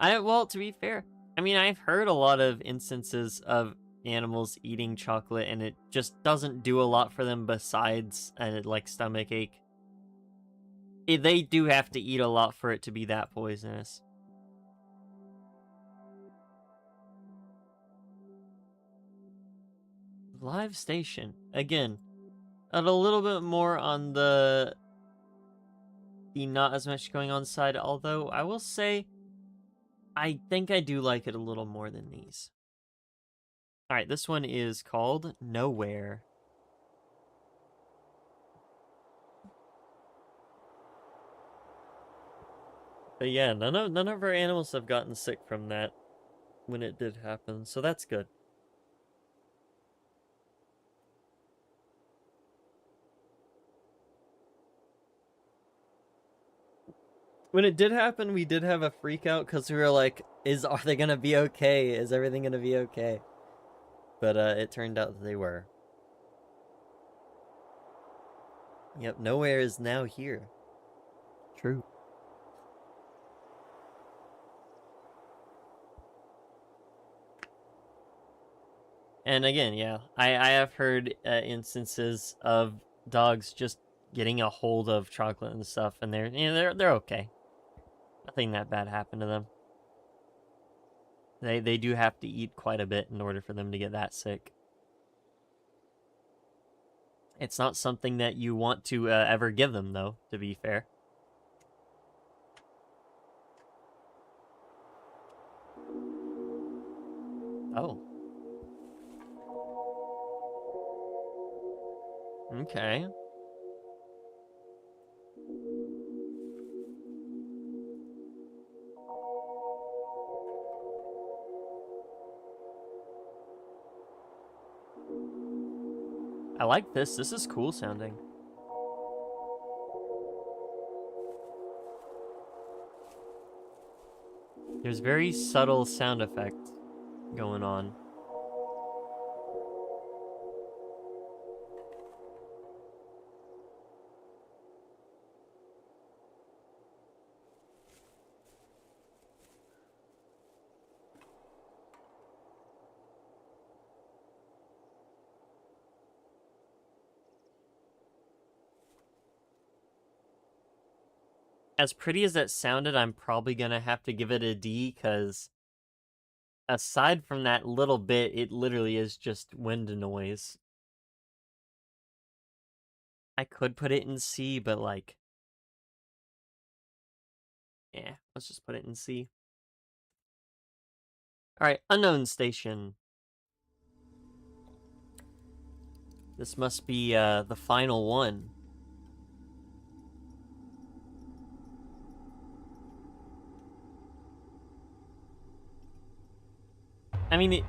Well, to be fair, I mean, I've heard a lot of instances of animals eating chocolate, and it just doesn't do a lot for them besides like stomach ache. They do have to eat a lot for it to be that poisonous. Live station. Again, a little bit more on the not as much going on side, although I will say I think I do like it a little more than these. Alright, this one is called Nowhere. But yeah, none of our animals have gotten sick from that when it did happen, so that's good. When it did happen, we did have a freak out because we were like, are they gonna be okay? Is everything gonna be okay? But it turned out that they were. Yep, nowhere is now here. True. And again, yeah, I have heard instances of dogs just getting a hold of chocolate and stuff, and they're okay. Nothing that bad happened to them. They do have to eat quite a bit in order for them to get that sick. It's not something that you want to ever give them, though, to be fair. Oh. Okay. I like this. This is cool sounding. There's very subtle sound effect going on. As pretty as that sounded, I'm probably gonna have to give it a D, because aside from that little bit, it literally is just wind noise. I could put it in C, but like, yeah, let's just put it in C. Alright, unknown station. This must be the final one. I mean,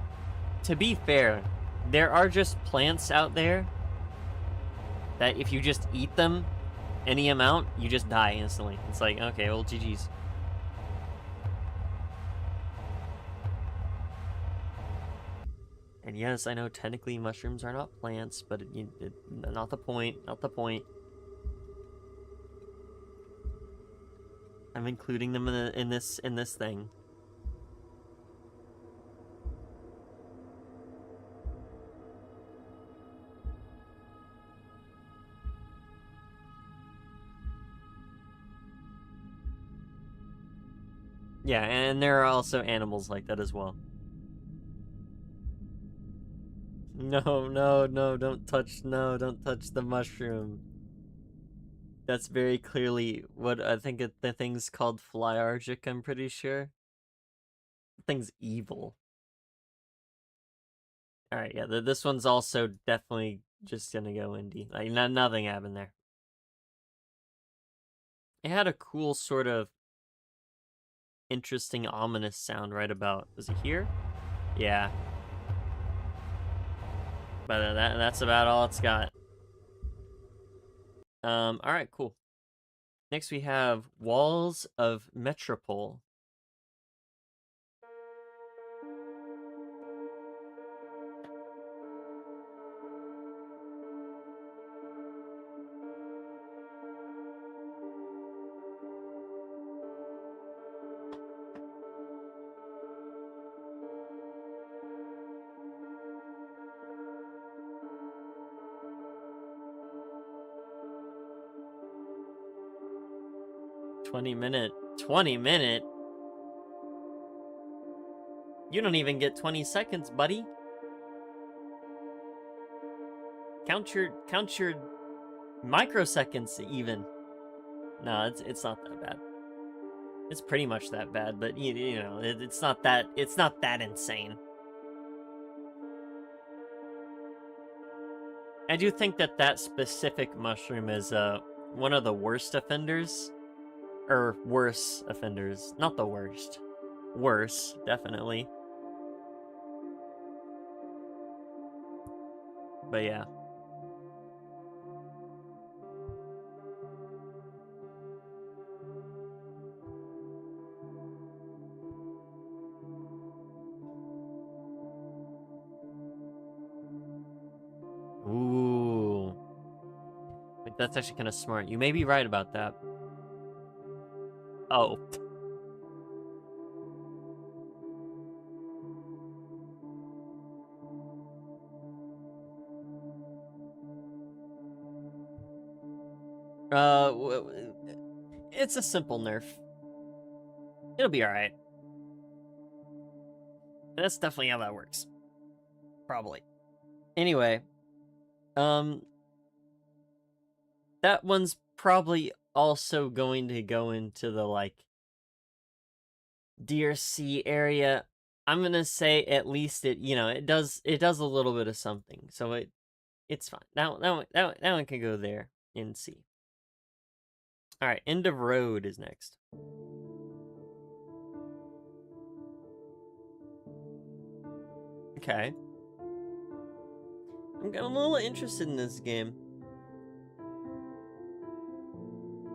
to be fair, there are just plants out there that if you just eat them any amount, you just die instantly. It's like, okay, well, GG's. And yes, I know technically mushrooms are not plants, but not the point. Not the point. I'm including them in this thing. Yeah, and there are also animals like that as well. No, no, no, don't touch the mushroom. That's very clearly what I think the thing's called flyargic, I'm pretty sure. The thing's evil. Alright, yeah, this one's also definitely just gonna go indie. Like, nothing happened there. It had a cool sort of interesting, ominous sound right about... Was it here? Yeah. But that's about all it's got. Alright, cool. Next we have Walls of Metropole. $20 minute? You don't even get 20 seconds, buddy. Count your microseconds even. No, it's not that bad. It's pretty much that bad, but you know, it's not that insane. I do think that specific mushroom is one of the worst offenders Or worse offenders. Not the worst. Worse, definitely. But yeah. Ooh. Like, that's actually kind of smart. You may be right about that. Oh. It's a simple nerf. It'll be alright. That's definitely how that works. Probably. Anyway. That one's probably also going to go into the, like, DRC area. I'm gonna say at least it does a little bit of something. So it's fine. That one can go there in C. Alright, End of Road is next. Okay. I'm a little interested in this game.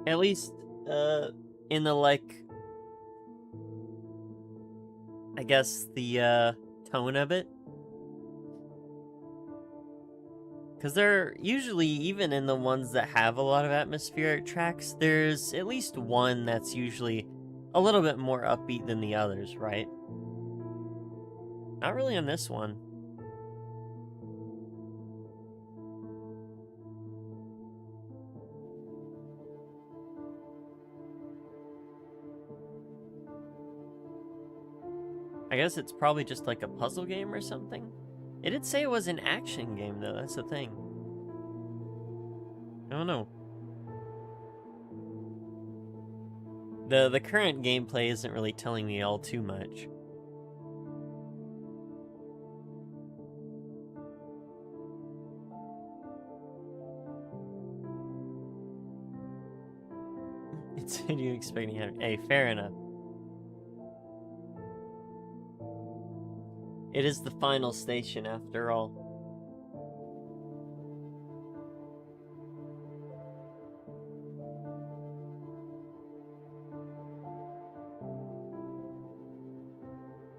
At least, in the, like, I guess the, tone of it. Because they're usually, even in the ones that have a lot of atmospheric tracks, there's at least one that's usually a little bit more upbeat than the others, right? Not really on this one. I guess it's probably just like a puzzle game or something. It did say it was an action game, though. That's the thing. I don't know. The current gameplay isn't really telling me all too much. It's you expecting him. Hey, fair enough. It is the final station after all.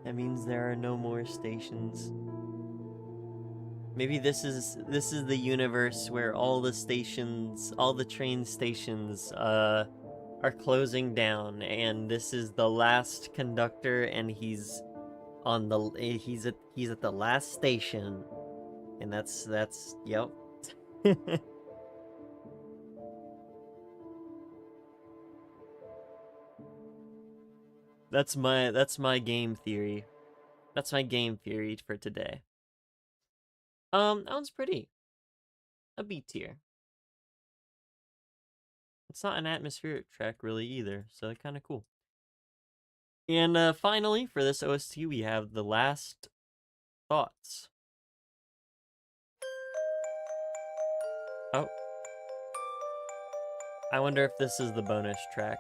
That means there are no more stations. Maybe this is the universe where all the stations, all the train stations, are closing down, and this is the last conductor, and he's at the last station, and that's yep. That's my game theory. That's my game theory for today. That one's pretty. A B tier. It's not an atmospheric track really either, so kind of cool. And finally, for this OST, we have The Last Thoughts. Oh. I wonder if this is the bonus track.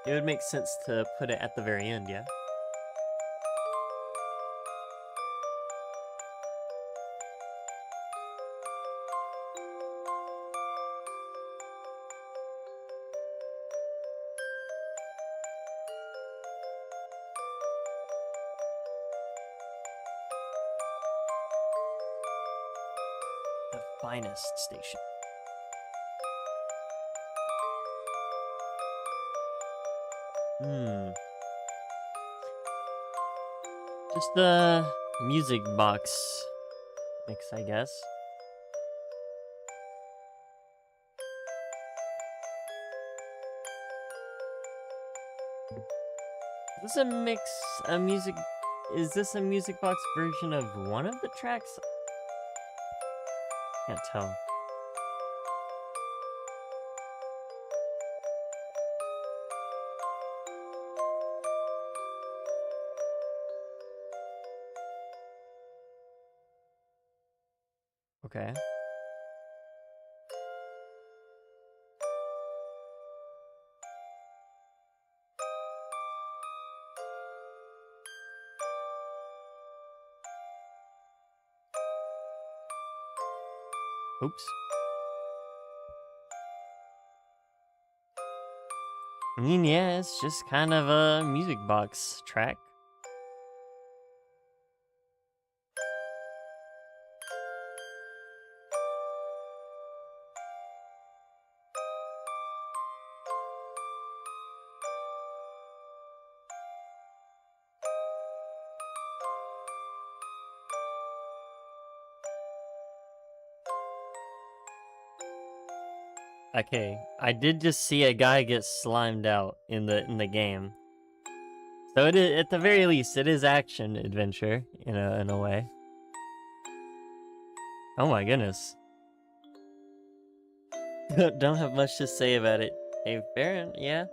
It would make sense to put it at the very end, yeah? The finest station. Just the music box mix, I guess. Is this is this a music box version of one of the tracks? Can't tell. Okay. Oops. I mean, yeah, it's just kind of a music box track. Okay, I did just see a guy get slimed out in the game. So it is, at the very least, it is action adventure in a way. Oh my goodness. Don't have much to say about it. Hey, Baron, yeah.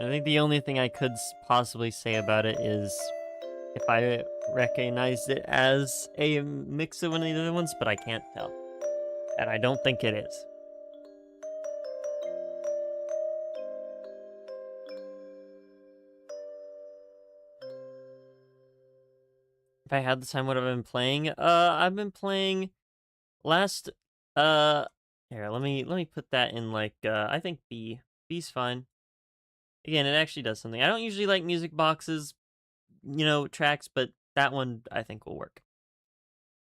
I think the only thing I could possibly say about it is if I recognized it as a mix of one of the other ones, but I can't tell. And I don't think it is. If I had the time, what have I been playing? I've been playing last, here, let me put that in like, I think B. B's fine. Again, it actually does something. I don't usually like music boxes, you know, tracks, but that one I think will work.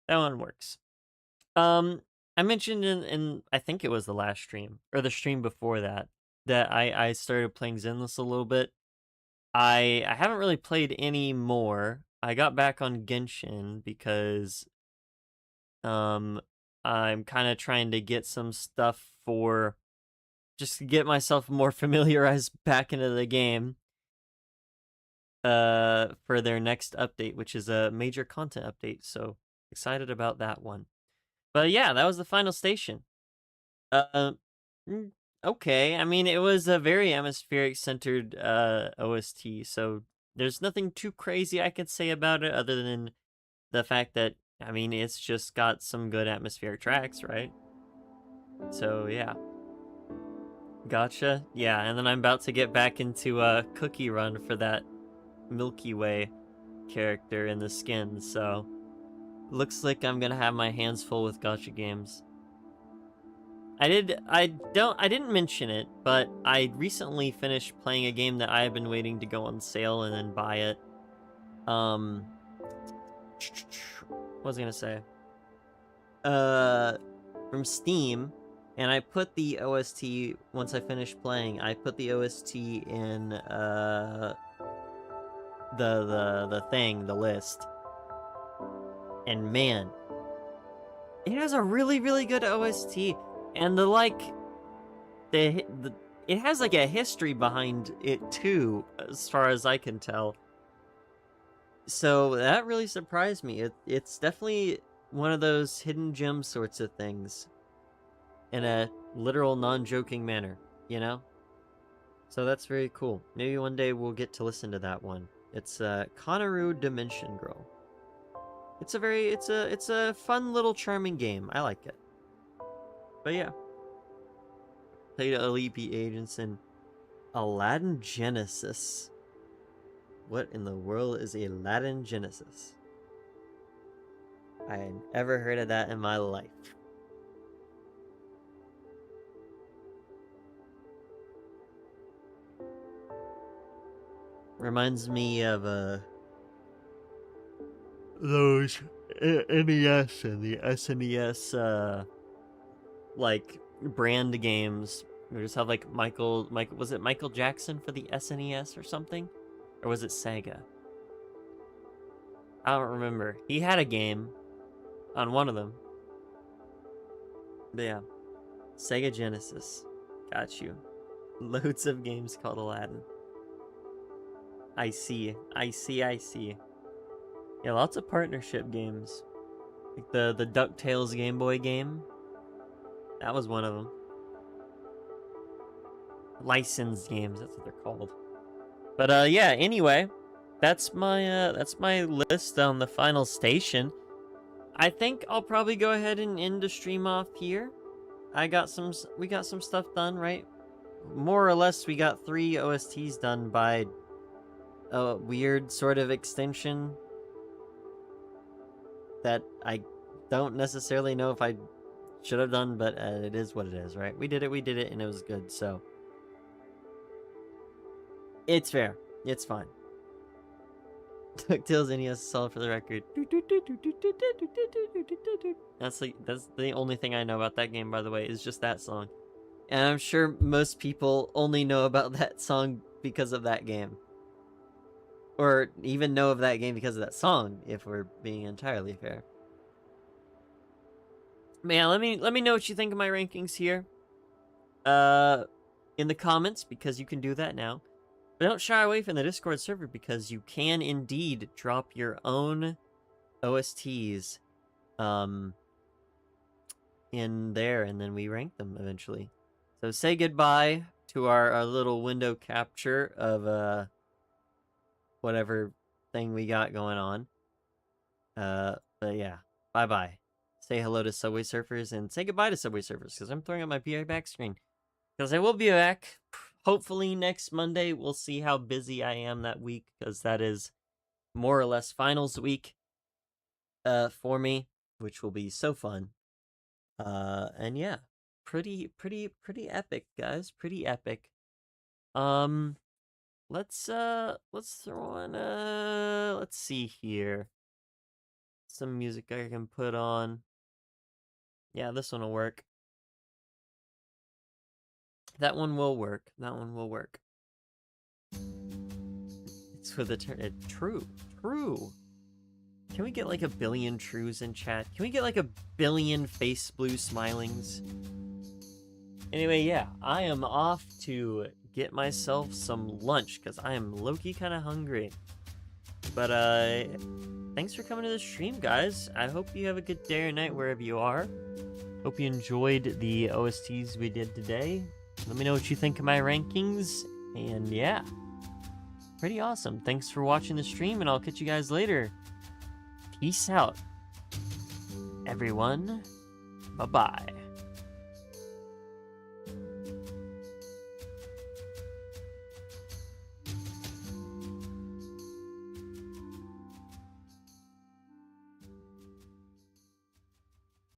That one works. I mentioned in I think it was the last stream, or the stream before that, that I started playing Zenless a little bit. I haven't really played any more. I got back on Genshin because I'm kind of trying to get some stuff for just to get myself more familiarized back into the game for their next update, which is a major content update. So excited about that one. But yeah, that was the final station. Uh, okay. I mean, it was a very atmospheric centered OST, so there's nothing too crazy I could say about it other than the fact that, I mean, it's just got some good atmospheric tracks, right? So yeah. Gotcha. Yeah, and then I'm about to get back into a cookie run for that Milky Way character in the skin, so looks like I'm gonna have my hands full with gacha games. I didn't mention it, but I recently finished playing a game that I have been waiting to go on sale and then buy it. What was I gonna say? From Steam, and I put the OST, once I finished playing, I put the OST in, the list. And man, it has a really, really good OST, and it has like a history behind it too, as far as I can tell. So that really surprised me. It's definitely one of those hidden gem sorts of things, in a literal, non-joking manner, you know? So that's very cool. Maybe one day we'll get to listen to that one. It's Konaru Dimension Girl. It's a fun little charming game. I like it. But yeah. Played Elite Beat Agents in Aladdin Genesis. What in the world is Aladdin Genesis? I had never heard of that in my life. Reminds me of those NES and the SNES like brand games. We just have like Michael was it Michael Jackson for the SNES or something? Or was it Sega? I don't remember. He had a game on one of them. But yeah. Sega Genesis. Got you. Loads of games called Aladdin. I see. Yeah, lots of partnership games. Like the DuckTales Game Boy game. That was one of them. Licensed games, that's what they're called. But yeah, anyway, that's my list on the final station. I think I'll probably go ahead and end the stream off here. We got some stuff done, right? more or less, we got 3 OSTs done by a weird sort of extension that I don't necessarily know if I should have done, but it is what it is, right? We did it, and it was good, so it's fair. It's fine. DuckTales NES is solid for the record. That's the only thing I know about that game, by the way, is just that song. And I'm sure most people only know about that song because of that game. Or even know of that game because of that song, if we're being entirely fair. Man, let me know what you think of my rankings here. In the comments, because you can do that now. But don't shy away from the Discord server, because you can indeed drop your own OSTs in there, and then we rank them eventually. So say goodbye to our little window capture of whatever thing we got going on. But yeah, bye-bye. Say hello to Subway Surfers, and say goodbye to Subway Surfers, because I'm throwing up my PI back screen. Because I will be back, hopefully next Monday. We'll see how busy I am that week, because that is more or less finals week for me, which will be so fun. And yeah, pretty epic, guys. Pretty epic. Let's throw on let's see here. Some music I can put on. Yeah, this one will work. That one will work. That one will work. It's for the turn. True. True. Can we get like 1 billion trues in chat? Can we get like 1 billion face blue smilings? Anyway, yeah, I am off to get myself some lunch because I am low-key kind of hungry. But thanks for coming to the stream, guys. I hope you have a good day or night wherever you are. Hope you enjoyed the OSTs we did today. Let me know what you think of my rankings. And yeah, pretty awesome. Thanks for watching the stream, and I'll catch you guys later. Peace out, everyone. Bye-bye.